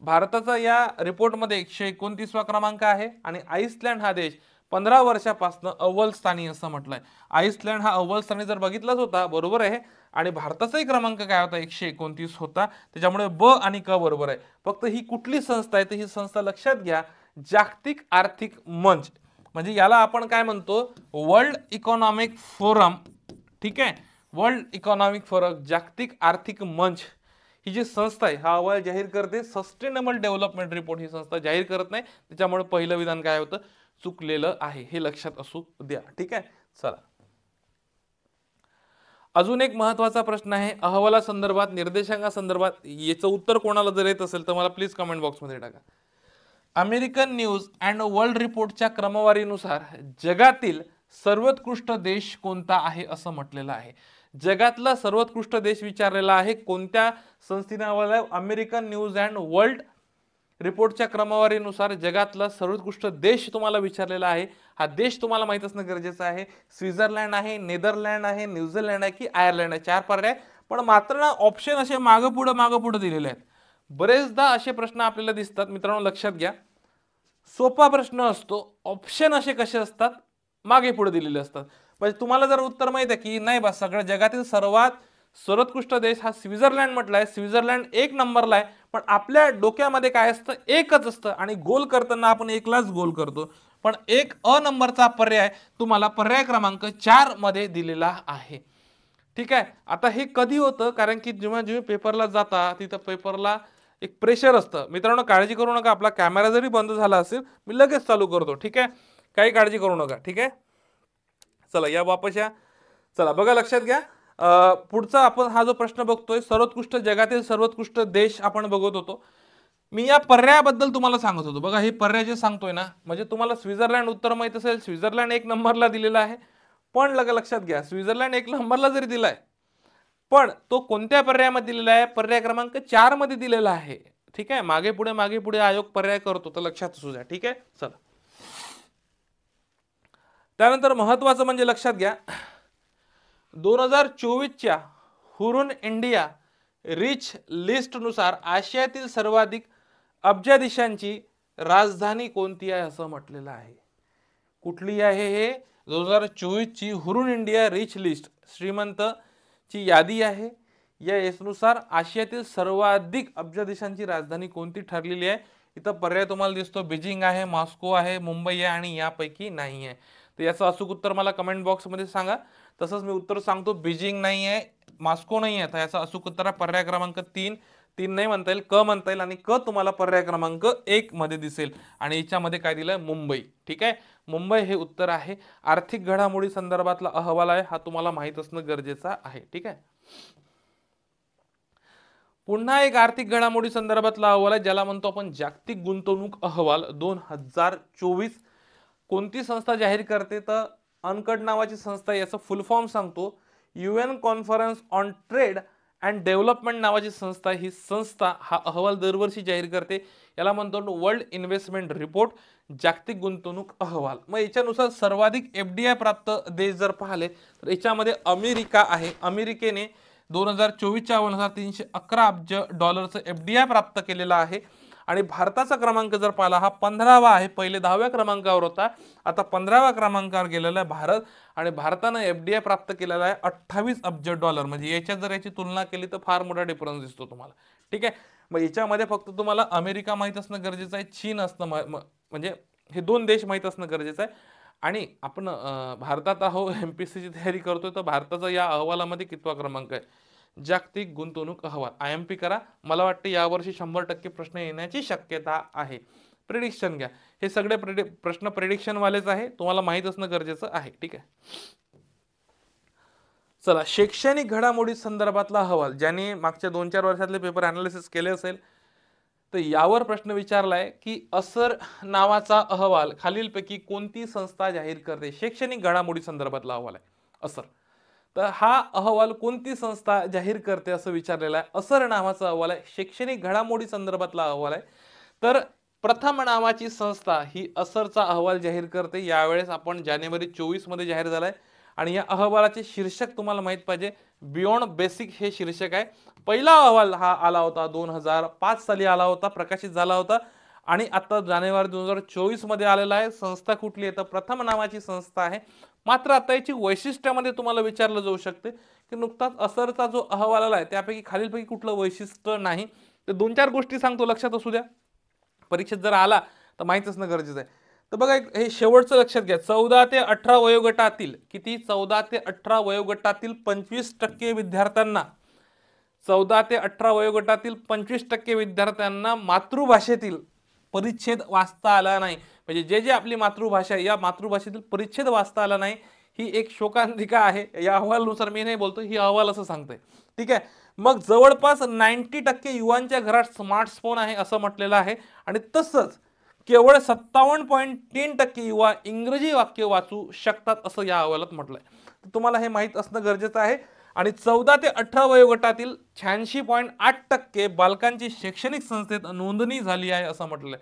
भारताचा या रिपोर्टमध्ये 129वा क्रमांक आहे आणि आइसलँड हा देश 15 वर्षापासून अव्वल स्थानी असं म्हटलंय. आइसलँड हा अव्वल स्थानी जर बघितलाच होता, बरोबर आहे, आणि भारताचाही क्रमांक काय होता 129 होता, त्याच्यामुळे ब आणि क बरोबर आहे. फक्त ही कुठली संस्था आहे तर ही संस्था लक्षात घ्या जागतिक आर्थिक मंच, म्हणजे याला आपण काय म्हणतो वर्ल्ड इकॉनॉमिक फोरम. ठीक आहे, वर्ल्ड इकॉनॉमिक फोरम, जागतिक आर्थिक मंच ही जी संस्था आहे हा अहवाल जाहीर करते. सस्टेनेबल डेव्हलपमेंट रिपोर्ट ही संस्था जाहीर करत नाही, त्याच्यामुळे पहिलं विधान काय होतं चुकलेलं आहे, हे लक्षात असू द्या. ठीक आहे, चला. अजून एक महत्वाचा प्रश्न आहे अहवाला संदर्भात, निर्देशांका संदर्भात, याचं उत्तर कोणाला जर येत असेल तर मला प्लीज कमेंट बॉक्समध्ये टाका. अमेरिकन न्यूज अँड वर्ल्ड रिपोर्टच्या क्रमवारीनुसार जगातील सर्वोत्कृष्ट देश कोणता आहे असं म्हटलेलं आहे. जगातला सर्वोत्कृष्ट देश विचारलेला आहे, कोणत्या संस्थेने अहवाल आहे, अमेरिकन न्यूज अँड वर्ल्ड रिपोर्टच्या क्रमवारीनुसार जगातला सर्वोत्कृष्ट देश तुम्हाला विचारलेला आहे. हा देश तुम्हाला माहित असणं गरजेचं आहे. स्वित्झर्लंड आहे, नेदरलँड आहे, न्यूझीलंड आहे की आयर्लंड आहे, 4 पर्याय. पण मात्र ना ऑप्शन असे मागं पुढे दिलेले आहेत. बरेचदा असे प्रश्न आपल्याला दिसतात मित्रांनो, लक्षात घ्या. सोपा प्रश्न असतो, ऑप्शन असे कसे असतात मागे पुढे दिलेले असतात. म्हणजे तुम्हाला जर उत्तर माहित आहे की नाही बा सगळ्या जगातील सर्वोत्कृष्ट देश हा स्वित्झर्लंड म्हटलाय, स्वित्झर्लंड 1 नंबरला आहे, पण आपल्या डोक्यामध्ये काय असतं एकच असतं आणि गोल करताना आपण एकलाच गोल करतो. पण एक अ नंबरचा पर्याय तुम्हाला पर्याय क्रमांक 4 मध्ये दिलेला आहे. ठीक आहे. आता हे कधी होतं, कारण की जेव्हा जेव्हा पेपरला जाता तिथं पेपरला एक प्रेशर असतं. मित्रांनो काळजी करू नका, आपला कॅमेरा जरी बंद झाला असेल मी लगेच चालू करतो. ठीक आहे, काही काळजी करू नका. ठीक आहे, चला या वापस या. चला बघा लक्षात घ्या. पुढचा आपण हा जो प्रश्न बघतोय, सर्वोत्कृष्ट जगातील सर्वोत्कृष्ट देश आपण बघत होतो. मी या पर्यायाबद्दल तुम्हाला सांगत होतो. बघा हे पर्याय जे सांगतोय ना, म्हणजे तुम्हाला स्वित्झर्लंड उत्तर माहित असेल. स्वित्झर्लंड 1 नंबरला दिलेला आहे. पण लक्षात घ्या, स्वित्झर्लंड 1 नंबरला जरी दिलाय, पण तो कोणत्या पर्यायामध्ये दिलेला आहे? पर्याय क्रमांक 4 मध्ये दिलेला आहे. ठीक आहे, मागे पुढे आयोग पर्याय करतो, तर लक्षात असू द्या. ठीक आहे, चला त्यानंतर महत्वाचं म्हणजे लक्षात घ्या, 2024च्या हुरून इंडिया रिच लिस्ट नुसार आशियातील सर्वाधिक अब्ज देशांची राजधानी कोणती आहे असं म्हटलेलं आहे. कुठली आहे हे? 2024ची हुरून इंडिया रिच लिस्ट, श्रीमंत ची यादी आहे. या यानुसार आशियातील सर्वाधिक अब्ज देशांची राजधानी कोणती ठरलेली आहे. इथं पर्याय तुम्हाला दिसतो, बीजिंग आहे, मॉस्को आहे, मुंबई आहे आणि यापैकी नाही आहे. तर याचं अचूक उत्तर मला कमेंट बॉक्स मध्ये सांगा. तसंच मी उत्तर सांगतो, बीजिंग नाही आहे, मॉस्को नाही आहे. तर याचं अचूक उत्तर आहे पर्याय क्रमांक 3. 3 नाही म्हणता येईल, क म्हणता येईल, आणि क तुम्हाला पर्याय क्रमांक 1 मध्ये दिसेल. आणि याच्यामध्ये काय दिलंय? मुंबई. ठीक आहे, मुंबई हे उत्तर आहे. आर्थिक घडामोडी संदर्भातला अहवाल आहे, हा तुम्हाला माहित असणं गरजेचं आहे. ठीक आहे, पुन्हा एक आर्थिक घडामोडी संदर्भातला अहवाल आहे, ज्याला म्हणतो आपण जागतिक गुंतवणूक अहवाल 2024. कोणती संस्था जाहीर करते? तर अनकड नावाची संस्था. याचं फुल फॉर्म सांगतो, UN conference on trade and development नावाची संस्था. ही संस्था हा अहवाल दरवर्षी जाहीर करते. याला म्हणतो वर्ल्ड इन्व्हेस्टमेंट रिपोर्ट, जागतिक गुंतवणूक अहवाल. मग याच्यानुसार सर्वाधिक FDI प्राप्त देश जर पाहिले तर याच्यामध्ये अमेरिका आहे. अमेरिकेने 2024च्या 311 अब्ज डॉलरचं FDI प्राप्त केलेलं आहे. आणि भारताचा क्रमांक जर पाहिला, हा 15वा आहे. पहिले 10व्या क्रमांकावर होता, आता 15व्या क्रमांकावर गेलेला आहे भारत. आणि भारतानं FDI प्राप्त केलेला आहे 28 अब्ज डॉलर. म्हणजे याच्यात जर याची तुलना केली तर फार मोठा डिफरन्स दिसतो तुम्हाला. ठीक आहे, मग याच्यामध्ये फक्त तुम्हाला अमेरिका माहित असणं गरजेचं आहे, चीन असणं म्हणजे हे 2 देश माहित असणं गरजेचं आहे. आणि आपण भारतात आहो, MPSC ची तयारी करतोय, तर भारताचा या अहवालामध्ये कितवा क्रमांक आहे? जागतिक गुंतवणूक अहवाल. IMP करा. मला वाटतं यावर्षी 100% प्रश्न येण्याची शक्यता आहे. प्रिडिक्शन घ्या. हे सगळे प्रश्न प्रिडिक्शन वालेच आहे, तुम्हाला माहित असणं गरजेचं आहे. ठीक आहे, चला शैक्षणिक घडामोडी संदर्भातला अहवाल, ज्याने मागच्या 2-4 वर्षातले पेपर अनालिसिस केले असेल, तर यावर प्रश्न विचारलाय की असर नावाचा अहवाल खालीलपैकी कोणती संस्था जाहीर करते? शैक्षणिक घडामोडी संदर्भातला अहवाल आहे असर. तर हा अहवाल कोणती संस्था जाहीर करते असं विचारलेला आहे. असर नावाचा अहवाल आहे, शैक्षणिक घडामोडी संदर्भातला अहवाल आहे. तर प्रथम नावाची संस्था ही असरचा अहवाल जाहीर करते. यावेळेस आपण जानेवारी 24 मध्ये जाहीर झालाय. आणि या अहवालाचे शीर्षक तुम्हाला माहित पाहिजे, बियॉन्ड बेसिक हे शीर्षक आहे. पहिला अहवाल हा आला होता 2005 साली आला होता, प्रकाशित झाला होता. आणि आता जानेवारी 2024 मध्ये आलेला आहे. संस्था कुठली आहे? तर प्रथम नावाची संस्था आहे. मात्र आता याची वैशिष्ट्यामध्ये तुम्हाला विचारलं जाऊ शकते की नुकताच असरचा जो अहवाल आला आहे त्यापैकी खालीलपैकी कुठलं वैशिष्ट्य नाही. तर 2-4 गोष्टी सांगतो, लक्षात असू द्या. परीक्षेत जर आला तर माहित असणं गरजेचं आहे. तर बघा हे शेवटचं लक्षात घ्या, 14 ते 18 वयोगटातील किती? 14 ते 18 वयोगटातील 25% विद्यार्थ्यांना, 14 ते 18 वयोगटातील 25% विद्यार्थ्यांना मातृभाषेतील परिच्छेद वाचता आला नाही. म्हणजे जे आपली मातृभाषा आहे, या मातृभाषेतील परिच्छेद वाचता आला नाही, ही एक शोकांतिका आहे. या अहवालानुसार मी नाही बोलतो, ही अहवाल असं सांगतोय. ठीक आहे, मग जवळपास 90% युवांच्या घरात स्मार्टफोन आहे असं म्हटलेलं आहे. आणि तसंच केवळ 57.3% युवा इंग्रजी वाक्य वाचू शकतात असं या अहवालात म्हटलंय. तर तुम्हाला हे माहित असणं गरजेचं आहे. आणि 14 ते 18 वयोगटातील 86.8% बालकांची शैक्षणिक संस्थेत नोंदणी झाली आहे असं म्हटलंय.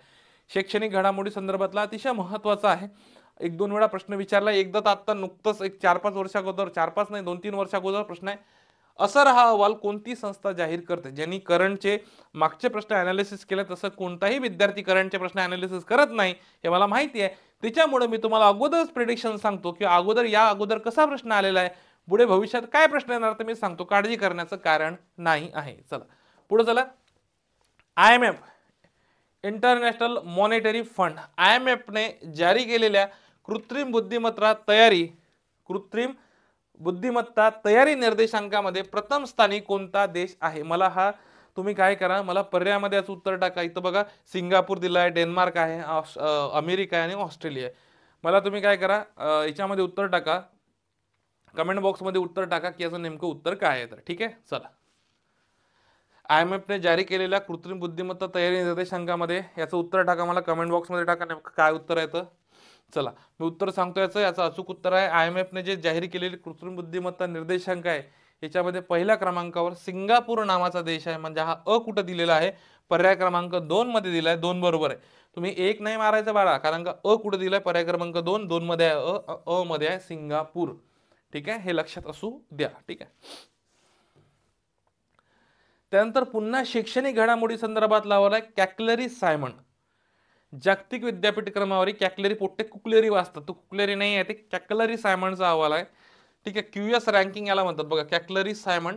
शैक्षणिक घडामोडी संदर्भातला अतिशय महत्वाचा आहे. 1-2 वेळा प्रश्न विचारला, एकदा तर आता नुकतंच एक 4-5 वर्षाअगोदर, 4-5 नाही 2-3 वर्षाअगोदर प्रश्न आहे. असर हा अहवाल कोणती संस्था जाहीर करते? ज्यांनी करंटचे मागचे प्रश्न अनालिसिस केले, तसं कोणताही विद्यार्थी करंटचे प्रश्न अनालिसिस करत नाही हे मला माहिती आहे. त्याच्यामुळे मी तुम्हाला अगोदरच प्रेडिक्शन सांगतो की या अगोदर कसा प्रश्न आलेला आहे, पुढे भविष्यात काय प्रश्न येणार तर मी सांगतो. काळजी करण्याचं कारण नाही आहे. चला पुढे चला. IMF international monetary fund, IMF ने जारी केलेल्या कृत्रिम बुद्धिमत्ता तयारी, कृत्रिम बुद्धिमत्ता तयारी निर्देशांकामध्ये प्रथम स्थानी कोणता देश आहे? मला हा तुम्ही काय करा, मला पर्यायामध्ये याचं उत्तर टाका. इथं बघा सिंगापूर दिलाय, डेन्मार्क आहे, अमेरिका आहे आणि ऑस्ट्रेलिया आहे. मला तुम्ही काय करा, याच्यामध्ये उत्तर टाका, कमेंट बॉक्समध्ये उत्तर टाका की याचं नेमकं उत्तर काय आहे. तर ठीक आहे, चला. IMF ने जारी केलेल्या कृत्रिम बुद्धिमत्ता तयारी निर्देशांकामध्ये याचं उत्तर टाका, मला कमेंट बॉक्समध्ये टाका नेमकं काय उत्तर आहे. तर चला मी उत्तर सांगतो याचं अचूक उत्तर आहे, IMF ने जे जाहीर केलेली कृत्रिम बुद्धिमत्ता निर्देशांक आहे याच्यामध्ये पहिल्या क्रमांकावर सिंगापूर नावाचा देश आहे. म्हणजे हा कुठं दिलेला आहे, पर्याय क्रमांक 2 मध्ये दिलाय. 2 बरोबर आहे. तुम्ही 1 नाही मारायचं बाळा, कारण का कुठं दिलाय, पर्याय क्रमांक 2, 2 मध्ये आहे मध्ये आहे सिंगापूर. ठीक आहे, हे लक्षात असू द्या. ठीक आहे. त्यानंतर पुन्हा शैक्षणिक घडामोडी संदर्भात लावलाय कॅकलरी सायमन. जागतिक विद्यापीठ क्रमवारी कॅकलरी पोट्टे कुकलेरी वाचतात, तो कुकलेरी नाही आहे, ते कॅकलरी सायमनचा अहवाल आहे. ठीक आहे, QS रँकिंग याला म्हणतात बघा. कॅकलरी सायमन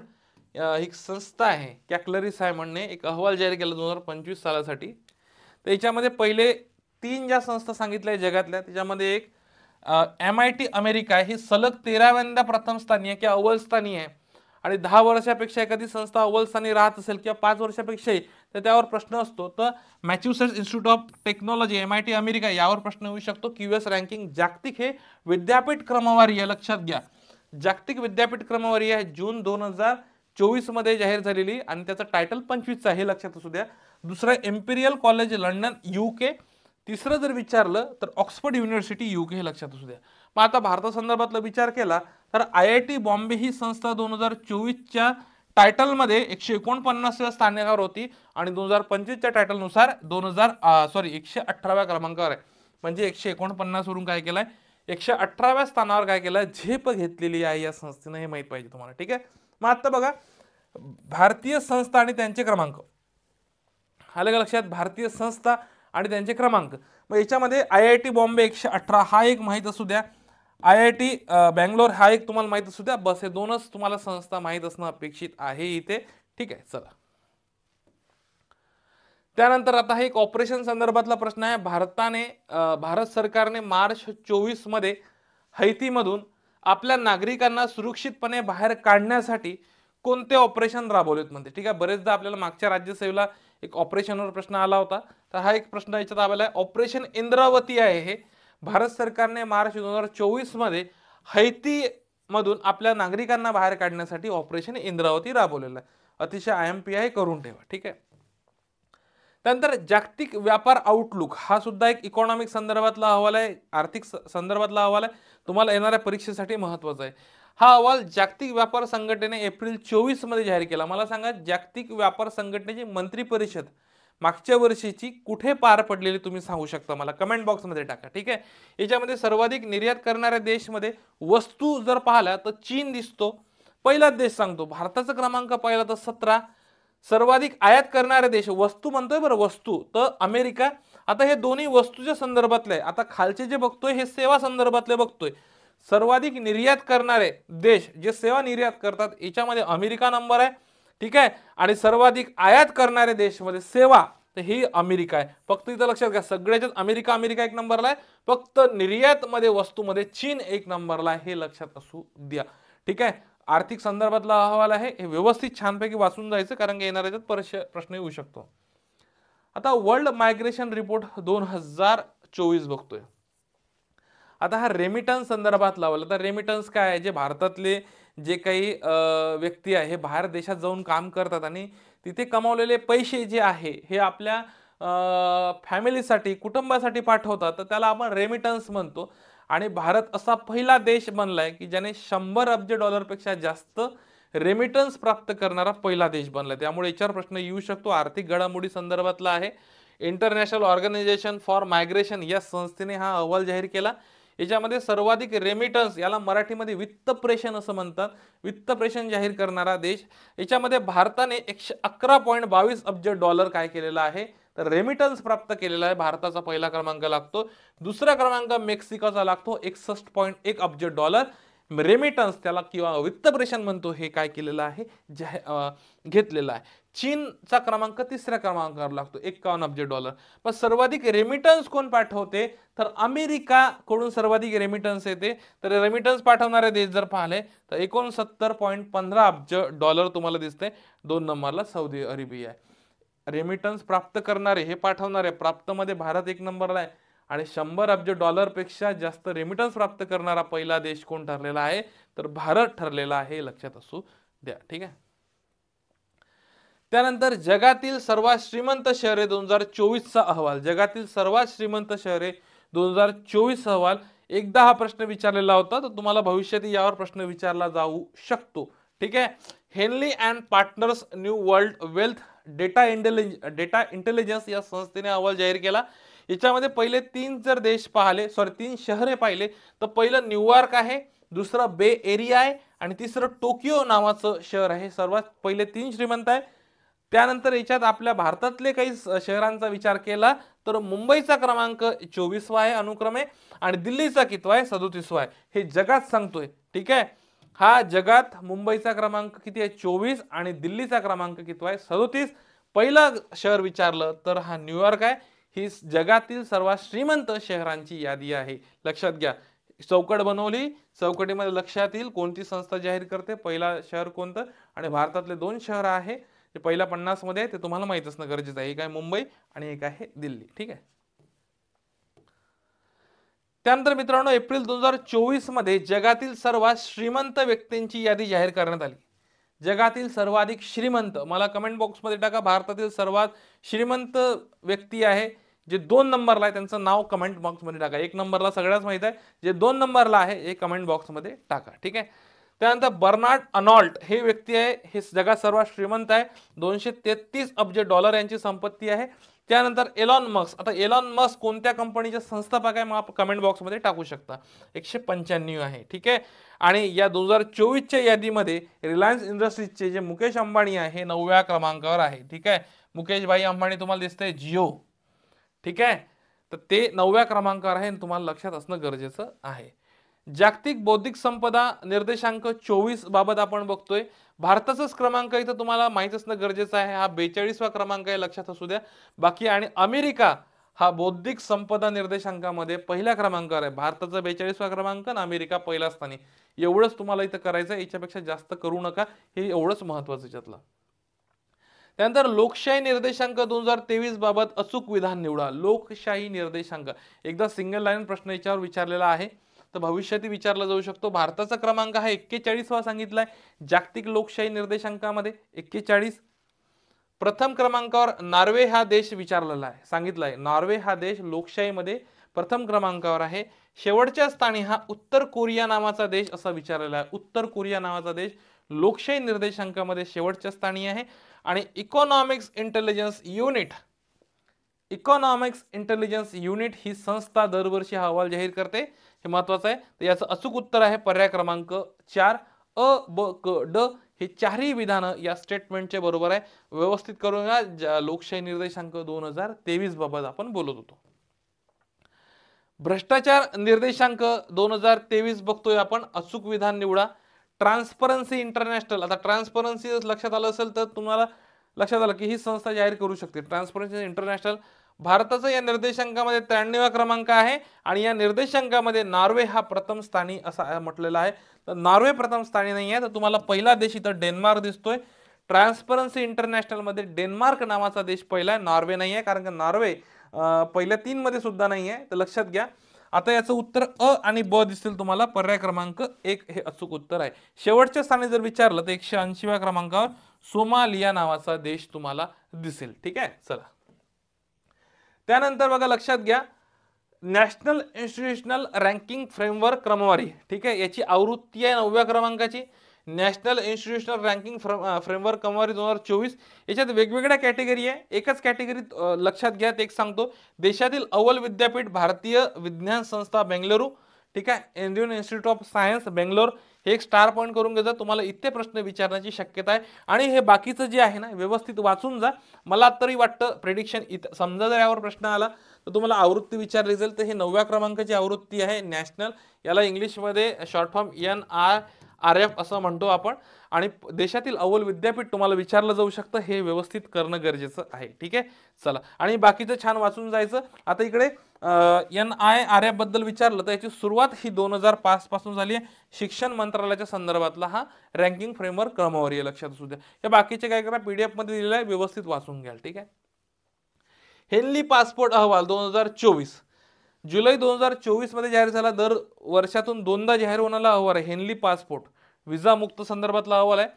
ही संस्था आहे. कॅकलरी सायमनने एक अहवाल जाहीर केला 2025 सालासाठी. तर याच्यामध्ये पहिले 3 ज्या संस्था सांगितल्या जगातल्या, त्याच्यामध्ये एक MIT अमेरिका ही सलग 13व्यांदा प्रथम स्थानी आहे किंवा अव्वल स्थानी आहे. आणि 10 वर्षापेक्षा एखादी संस्था अव्वल स्थानी राहत असेल किंवा 5 वर्षापेक्षाही, तर त्यावर प्रश्न असतो. तर Massachusetts institute of technology MIT America यावर प्रश्न येऊ शकतो. QS रँकिंग जागतिक हे विद्यापीठ क्रमवारी आहे, लक्षात घ्या. जागतिक विद्यापीठ क्रमवारी आहे जून 2024 मध्ये जाहीर झालेली आणि त्याचं टायटल 25 आहे, हे लक्षात असू द्या. दुसरं इम्पिरियल कॉलेज लंडन UK. तिसरं जर विचारलं तर ऑक्सफर्ड युनिव्हर्सिटी UK, हे लक्षात असू द्या. मग आता भारतासंदर्भातला विचार केला तर IIT बॉम्बे ही संस्था 2024च्या टायटलमध्ये 149व्या स्थानावर होती आणि 2025च्या टायटलनुसार 118व्या क्रमांकावर आहे. म्हणजे 149 वरून काय केलंय, 118व्या स्थानावर काय केलंय, झेप घेतलेली आहे या संस्थेने, हे माहित पाहिजे तुम्हाला. ठीक आहे. मग आता बघा भारतीय संस्था आणि त्यांचे क्रमांक आलं का लक्षात. भारतीय संस्था आणि त्यांचे क्रमांक. मग याच्यामध्ये IIT बॉम्बे 118 हा एक माहित असू द्या, IIT बँगलोर हा एक तुम्हाला माहित असू द्या. बस हे दोनच तुम्हाला संस्था माहित असणं अपेक्षित आहे इथे. ठीक आहे, चला. त्यानंतर आता हा एक ऑपरेशन संदर्भातला प्रश्न आहे. भारत सरकारने मार्च 24 मध्ये हैतीमधून आपल्या नागरिकांना सुरक्षितपणे बाहेर काढण्यासाठी कोणते ऑपरेशन राबवलेत म्हणते. ठीक आहे, बरेचदा आपल्याला मागच्या राज्यसेवेला एक ऑपरेशनवर प्रश्न आला होता, तर हा एक प्रश्न याच्यात आलेला आहे. ऑपरेशन इंद्रावती आहे हे. भारत सरकारने मार्च 2024 मध्ये हैती मधून आपल्या नागरिकांना बाहेर काढण्यासाठी ऑपरेशन इंद्रावती राबवलेलं आहे. अतिशय IMP आहे, करून ठेवा. ठीक आहे. त्यानंतर जागतिक व्यापार आउटलुक हा सुद्धा एक इकॉनॉमिक संदर्भातला अहवाल आहे, आर्थिक संदर्भातला अहवाल आहे, तुम्हाला येणाऱ्या परीक्षेसाठी महत्त्वाचा आहे. हा अहवाल जागतिक व्यापार संघटनेने एप्रिल 24 मध्ये जाहीर केला. मला सांगा जागतिक व्यापार संघटनेची मंत्री परिषद मागच्या वर्षीची कुठे पार पडलेली तुम्ही सांगू शकता, मला कमेंट बॉक्समध्ये टाका. ठीक आहे. याच्यामध्ये सर्वाधिक निर्यात करणाऱ्या देशमध्ये वस्तू जर पाहिल्या तर चीन दिसतो, पहिलाच देश सांगतो. भारताचा क्रमांक पाहिला तर 17. सर्वाधिक आयात करणारे देश वस्तू म्हणतोय बरं, वस्तू तर अमेरिका. आता हे दोन्ही वस्तूच्या संदर्भातले, आता खालचे जे बघतोय हे सेवा संदर्भातले बघतोय. सर्वाधिक निर्यात करणारे देश जे सेवा निर्यात करतात याच्यामध्ये अमेरिका नंबर आहे. ठीक आहे. आणि सर्वाधिक आयात करणारे देश मध्ये सेवा तर ही अमेरिका आहे. फक्त इथं लक्षात घ्या, सगळ्याच्यात अमेरिका एक नंबरला आहे, फक्त निर्यात मध्ये वस्तूमध्ये चीन 1 नंबरला आहे, हे लक्षात असू द्या. ठीक आहे. आर्थिक संदर्भातला अहवाल आहे, हे व्यवस्थित छानपैकी वाचून जायचं, कारण की येणाऱ्याच्यात प्रश्न येऊ शकतो. आता वर्ल्ड मायग्रेशन रिपोर्ट 2024 बघतोय. आता हा रेमिटन्स संदर्भात लावला. तर रेमिटन्स काय आहे, जे भारतातले जे काही व्यक्ती आहे हे बाहेर देशात जाऊन काम करतात आणि तिथे कमावलेले पैसे जे आहे हे आपल्या फॅमिलीसाठी, कुटुंबासाठी पाठवतात, तर त्याला आपण रेमिटन्स म्हणतो. आणि भारत असा पहिला देश बनलाय की ज्याने 100 अब्ज डॉलरपेक्षा जास्त रेमिटन्स प्राप्त करणारा पहिला देश बनलाय. त्यामुळे याच्यावर प्रश्न येऊ शकतो. आर्थिक घडामोडी संदर्भातला आहे. इंटरनॅशनल ऑर्गनायझेशन फॉर मायग्रेशन या संस्थेने हा अहवाल जाहीर केला. याच्यामध्ये सर्वाधिक रेमिटन्स, याला मराठीमध्ये वित्त प्रेषण असं म्हणतात, वित्त प्रेषण जाहीर करणारा देश. याच्यामध्ये भारताने 111.22 अब्ज डॉलर काय केलेला आहे, तर रेमिटन्स प्राप्त केलेला आहे. भारताचा पहिला क्रमांक लागतो. दुसरा क्रमांक मेक्सिकोचा लागतो, 61.1 अब्ज डॉलर रेमिटन्स त्याला किंवा वित्त प्रेषण म्हणतो, हे काय केलेलं आहे, घेतलेलं आहे. चीनचा क्रमांक तिसऱ्या क्रमांकावर लागतो, $51 अब्ज. पण सर्वाधिक रेमिटन्स कोण पाठवते, तर अमेरिका कडून सर्वाधिक रेमिटन्स येते. तर रेमिटन्स पाठवणारे देश जर पाहिले तर $69.15 अब्ज तुम्हाला दिसते. 2 नंबरला सौदी अरेबिया आहे. रेमिटन्स प्राप्त करणारे हे पाठवणारे, प्राप्त मध्ये भारत 1 नंबरला आहे आणि $100 अब्ज पेक्षा जास्त रेमिटन्स प्राप्त करणारा पहिला देश कोण ठरलेला आहे, तर भारत ठरलेला आहे, लक्षात असू द्या. ठीक आहे. त्यानंतर जगातील सर्वात श्रीमंत शहरे 2024चा अहवाल. जगातील सर्वात श्रीमंत शहरे 2024 अहवाल. एकदा हा प्रश्न विचारलेला होता, तर तुम्हाला भविष्यात यावर प्रश्न विचारला जाऊ शकतो. ठीक आहे. Henley and partners new world wealth data intelligence या संस्थेने अहवाल जाहीर केला. याच्यामध्ये पहिले 3 जर देश पाहिले, 3 शहरे पाहिले, तर पहिलं न्यूयॉर्क आहे, दुसरं बे एरिया आहे आणि तिसरं टोकियो नावाचं शहर आहे. सर्वात पहिले 3 श्रीमंत आहे. त्यानंतर याच्यात आपल्या भारतातले काही शहरांचा विचार केला तर मुंबईचा क्रमांक 24वा आहे अनुक्रमे आणि दिल्लीचा कितवा आहे, 37वा आहे. हे जगात सांगतोय. ठीक आहे. हा जगात मुंबईचा क्रमांक किती आहे, 24 आणि दिल्लीचा क्रमांक कितवा आहे, 37. पहिलं शहर विचारलं तर हा न्यूयॉर्क आहे. ही जगातील सर्वात श्रीमंत शहरांची यादी आहे, लक्षात घ्या. चौकट बनवली, चौकटीमध्ये लक्षात येईल कोणती संस्था जाहीर करते, पहिला शहर कोणतं आणि भारतातले 2 शहर आहे जे पहिल्या 50 मध्ये आहे, ते तुम्हाला माहित असणं गरजेचं आहे. एक आहे मुंबई आणि एक आहे दिल्ली. ठीक आहे. त्यानंतर मित्रांनो एप्रिल 2024 मध्ये जगातील सर्वात श्रीमंत व्यक्तींची यादी जाहीर करण्यात आली. जगातील सर्वाधिक श्रीमंत, मला कमेंट बॉक्स मध्ये टाका भारतातील सर्वात श्रीमंत व्यक्ती आहे जे 2 नंबरला आहे त्यांचं नाव कमेंट बॉक्स मध्ये टाका. 1 नंबरला सगळ्याच माहित आहे, जे 2 नंबरला आहे हे कमेंट बॉक्स मध्ये टाका. ठीक आहे. त्यानंतर बर्नार्ड अर्नॉल्ट हे व्यक्ती आहे, हे जगात सर्वात श्रीमंत आहे. $233 अब्ज यांची संपत्ती आहे. त्यानंतर एलॉन मस्क. आता एलॉन मस्क कोणत्या कंपनीचे संस्थापक आहे, मग कमेंट बॉक्स मध्ये टाकू शकता. 195 आहे. ठीक आहे. आणि या 2024च्या यादीमध्ये रिलायन्स इंडस्ट्रीजचे जे मुकेश अंबानी आहे हे 9व्या क्रमांकावर आहे. ठीक आहे. मुकेश भाई अंबानी तुम्हाला दिसतंय जिओ. ठीक आहे. तर ते 9व्या क्रमांकावर आहे आणि तुम्हाला लक्षात असणं गरजेचं आहे. जागतिक बौद्धिक संपदा निर्देशांक 24 बाबत आपण बघतोय. भारताचाच क्रमांक इथं तुम्हाला माहित असणं गरजेचं आहे. हा 42वा क्रमांक आहे, लक्षात असू द्या. बाकी आणि अमेरिका हा बौद्धिक संपदा निर्देशांकामध्ये पहिल्या क्रमांकावर आहे. भारताचा 42वा क्रमांक आणि अमेरिका पहिल्या स्थानी. एवढंच तुम्हाला इथं करायचं आहे, याच्यापेक्षा जास्त करू नका. हे एवढंच महत्वाचं याच्यातलं. त्यानंतर लोकशाही निर्देशांक 2023 बाबत अचूक विधान निवडा. लोकशाही निर्देशांक एकदा सिंगल लाईन प्रश्न याच्यावर विचारलेला आहे, तर भविष्यातही विचारला जाऊ शकतो. भारताचा क्रमांक हा 41वा सांगितलाय जागतिक लोकशाही निर्देशांकामध्ये, 41. प्रथम क्रमांकावर नॉर्वे हा देश विचारलेला आहे, सांगितलाय. नॉर्वे हा देश लोकशाहीमध्ये प्रथम क्रमांकावर आहे. शेवटच्या स्थानी हा उत्तर कोरिया नावाचा देश असा विचारलेला आहे. उत्तर कोरिया नावाचा देश लोकशाही निर्देशांकामध्ये शेवटच्या स्थानी आहे. आणि इकॉनॉमिक्स इंटेलिजन्स युनिट ही संस्था दरवर्षी हा अहवाल जाहीर करते. हे महत्वाचं आहे. तर याचं अचूक उत्तर आहे पर्याय क्रमांक 4. अ, ब, क, ड हे चारही विधानं या स्टेटमेंटचे बरोबर आहे. व्यवस्थित करूया. लोकशाही निर्देशांक 2023 बाबत आपण बोलत होतो. भ्रष्टाचार निर्देशांक 2023 बघतोय आपण. अचूक विधान निवडा. Transparency international. आता ट्रान्सपरन्सी लक्षात आलं असेल तर तुम्हाला लक्षात आलं की ही संस्था जाहीर करू शकते. ट्रान्सपरन्सी इंटरनॅशनल भारताचा या निर्देशांकामध्ये 93वा क्रमांक आहे आणि या निर्देशांकामध्ये नॉर्वे हा प्रथम स्थानी असा म्हटलेला आहे. तर नॉर्वे प्रथम स्थानी नाही आहे, तर तुम्हाला पहिला देश इथं डेन्मार्क दिसतोय. ट्रान्सपरन्सी इंटरनॅशनल मध्ये डेन्मार्क नावाचा देश पहिला आहे, नॉर्वे नाही आहे, कारण की नॉर्वे पहिल्या 3 मध्ये सुद्धा नाही आहे. तर लक्षात घ्या. आता याचं उत्तर अ आणि ब दिसतील तुम्हाला. पर्याय क्रमांक 1 हे अचूक उत्तर आहे. शेवटच्या स्थानी जर विचारलं तर 180व्या क्रमांकावर सोमालिया नावाचा देश तुम्हाला दिसेल. ठीक आहे. चला त्यानंतर बघा लक्षात घ्या, नॅशनल इन्स्टिट्यूशनल रँकिंग फ्रेमवर्क क्रमवारी. ठीक आहे. याची आवृत्ती आहे 9व्या क्रमांकाची. नॅशनल इन्स्टिट्यूशनल रँकिंग फ्रेमवर्क क्रमवारी 2024. याच्यात वेगवेगळ्या कॅटेगरी आहे. एकच कॅटेगरीत लक्षात घ्या, ते एक सांगतो. देशातील अव्वल विद्यापीठ भारतीय विज्ञान संस्था बेंगलुरू. ठीक आहे. Indian institute of science Bangalore हे एक स्टार पॉईंट करून घ्यायचा. तुम्हाला इथे प्रश्न विचारण्याची शक्यता आहे आणि हे बाकीचं जे आहे ना व्यवस्थित वाचून जा. मला तरी वाटतं प्रेडिक्शन समजा जर यावर प्रश्न आला तर तुम्हाला आवृत्ती विचारली जाईल, तर हे 9व्या क्रमांकाची आवृत्ती आहे नॅशनल. याला इंग्लिशमध्ये शॉर्ट फॉर्म NRIC RF असं म्हणतो आपण. आणि देशातील अव्वल विद्यापीठ तुम्हाला विचारलं जाऊ शकतं, हे व्यवस्थित करणं गरजेचं आहे. ठीक आहे, चला. आणि बाकीचं छान वाचून जायचं. आता इकडे NIRF बद्दल विचारलं तर याची सुरुवात ही 2005 पासून झाली आहे. शिक्षण मंत्रालयाच्या संदर्भातला हा रँकिंग फ्रेमवर्क क्रमवारी आहे, लक्षात असू द्या. हे बाकीचे काय करा, PDF मध्ये दिलेलं आहे, व्यवस्थित वाचून घ्याल. ठीक आहे. हेनली पासपोर्ट अहवाल 2024 जुलै 2024 मध्ये जाहीर झाला. दर वर्षातून दोनदा जाहीर होणारा अहवाल आहे हेनली पासपोर्ट, विजा मुक्त संदर्भातला अहवाल आहे.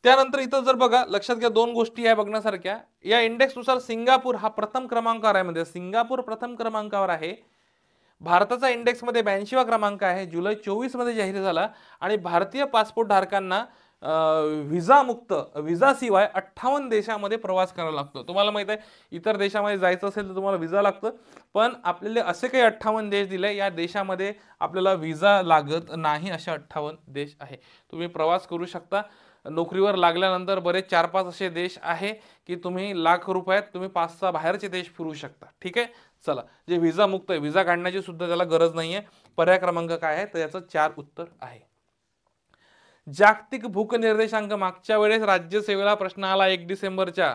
त्यानंतर इथं जर बघा, लक्षात घ्या, दोन गोष्टी आहे बघण्यासारख्या. या इंडेक्स नुसार सिंगापूर हा प्रथम क्रमांकावर आहे, म्हणजे सिंगापूर प्रथम क्रमांकावर आहे. भारताचा इंडेक्स मध्ये 82वा क्रमांक आहे, जुलै 24 मध्ये जाहीर झाला. आणि भारतीय पासपोर्ट धारकांना विजा मुक्त, विजा शिवाय 58 देशामध्ये प्रवास करावा लागतो. तुम्हाला माहित आहे, इतर देशामध्ये जायचं असेल तर तुम्हाला विजा लागतं, पण आपल्याला असे काही 58 देश दिले, या देशामध्ये आपल्याला विजा लागत नाही. असे 58 देश आहे, तुम्ही प्रवास करू शकता. नोकरीवर लागल्यानंतर बरेच 4-5 असे देश आहे की तुम्ही लाख रुपयात तुम्ही 5-6 बाहेरचे देश फिरू शकता. ठीक आहे, चला. जे विजा मुक्त आहे, विजा काढण्याची सुद्धा त्याला गरज नाहीये. पर्याय क्रमांक काय आहे, तर याचं 4 उत्तर आहे. जागतिक भूक निर्देशांक, मागच्या वेळेस राज्यसेवेला प्रश्न आला 1 डिसेंबरच्या.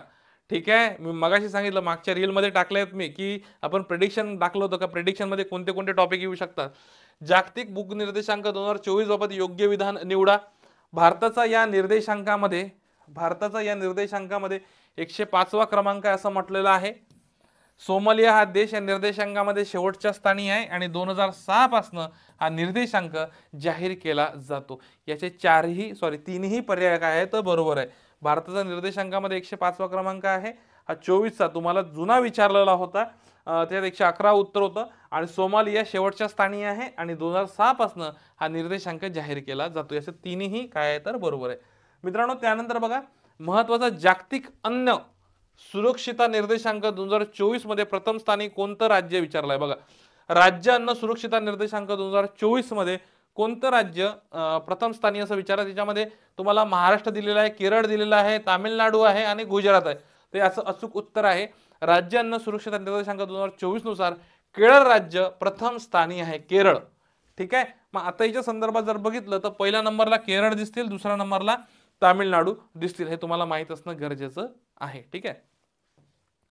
ठीक आहे, मी मगाशी सांगितलं, मागच्या रील मध्ये टाकलेत मी की आपण प्रेडिक्शन टाकलं होतं का, प्रेडिक्शन मध्ये कोणते कोणते टॉपिक येऊ शकतात. जागतिक भूक निर्देशांक 2024 बाबत योग्य विधान निवडा. भारताचा या निर्देशांकामध्ये 105वा क्रमांक आहे असं म्हटलेलं आहे. सोमालिया हा देश या निर्देशांकामध्ये शेवटच्या स्थानी आहे आणि 2006 पासून हा निर्देशांक जाहीर केला जातो. याचे तीनही पर्याय काय आहेत तर बरोबर आहे. भारताचा निर्देशांकामध्ये 105वा क्रमांक आहे. हा 24चा तुम्हाला जुना विचारलेला होता, त्यात 111 उत्तर होतं. आणि सोमालिया शेवटच्या स्थानी आहे आणि 2006 पासून हा निर्देशांक जाहीर केला जातो. याचे तीनही काय आहे तर बरोबर आहे मित्रांनो. त्यानंतर बघा, महत्वाचा जागतिक अन्न सुरक्षिता निर्देशांक 2024 मध्ये प्रथम स्थानी कोणतं राज्य विचारलंय बघा. राज्य अन्न सुरक्षिता निर्देशांक 2024 मध्ये कोणतं राज्य प्रथम स्थानी असं विचारा. त्याच्यामध्ये तुम्हाला महाराष्ट्र दिलेला आहे, केरळ दिलेला आहे, तामिळनाडू आहे आणि गुजरात आहे. ते असं अचूक उत्तर आहे. राज्य अन्न सुरक्षिता निर्देशांक 2024 नुसार केरळ राज्य प्रथम स्थानी आहे, केरळ. ठीक आहे, मग आता याच्या संदर्भात जर बघितलं तर पहिल्या नंबरला केरळ दिसतील, दुसऱ्या नंबरला तामिळनाडू दिसतील. हे तुम्हाला माहित असणं गरजेचं आहे. ठीक आहे.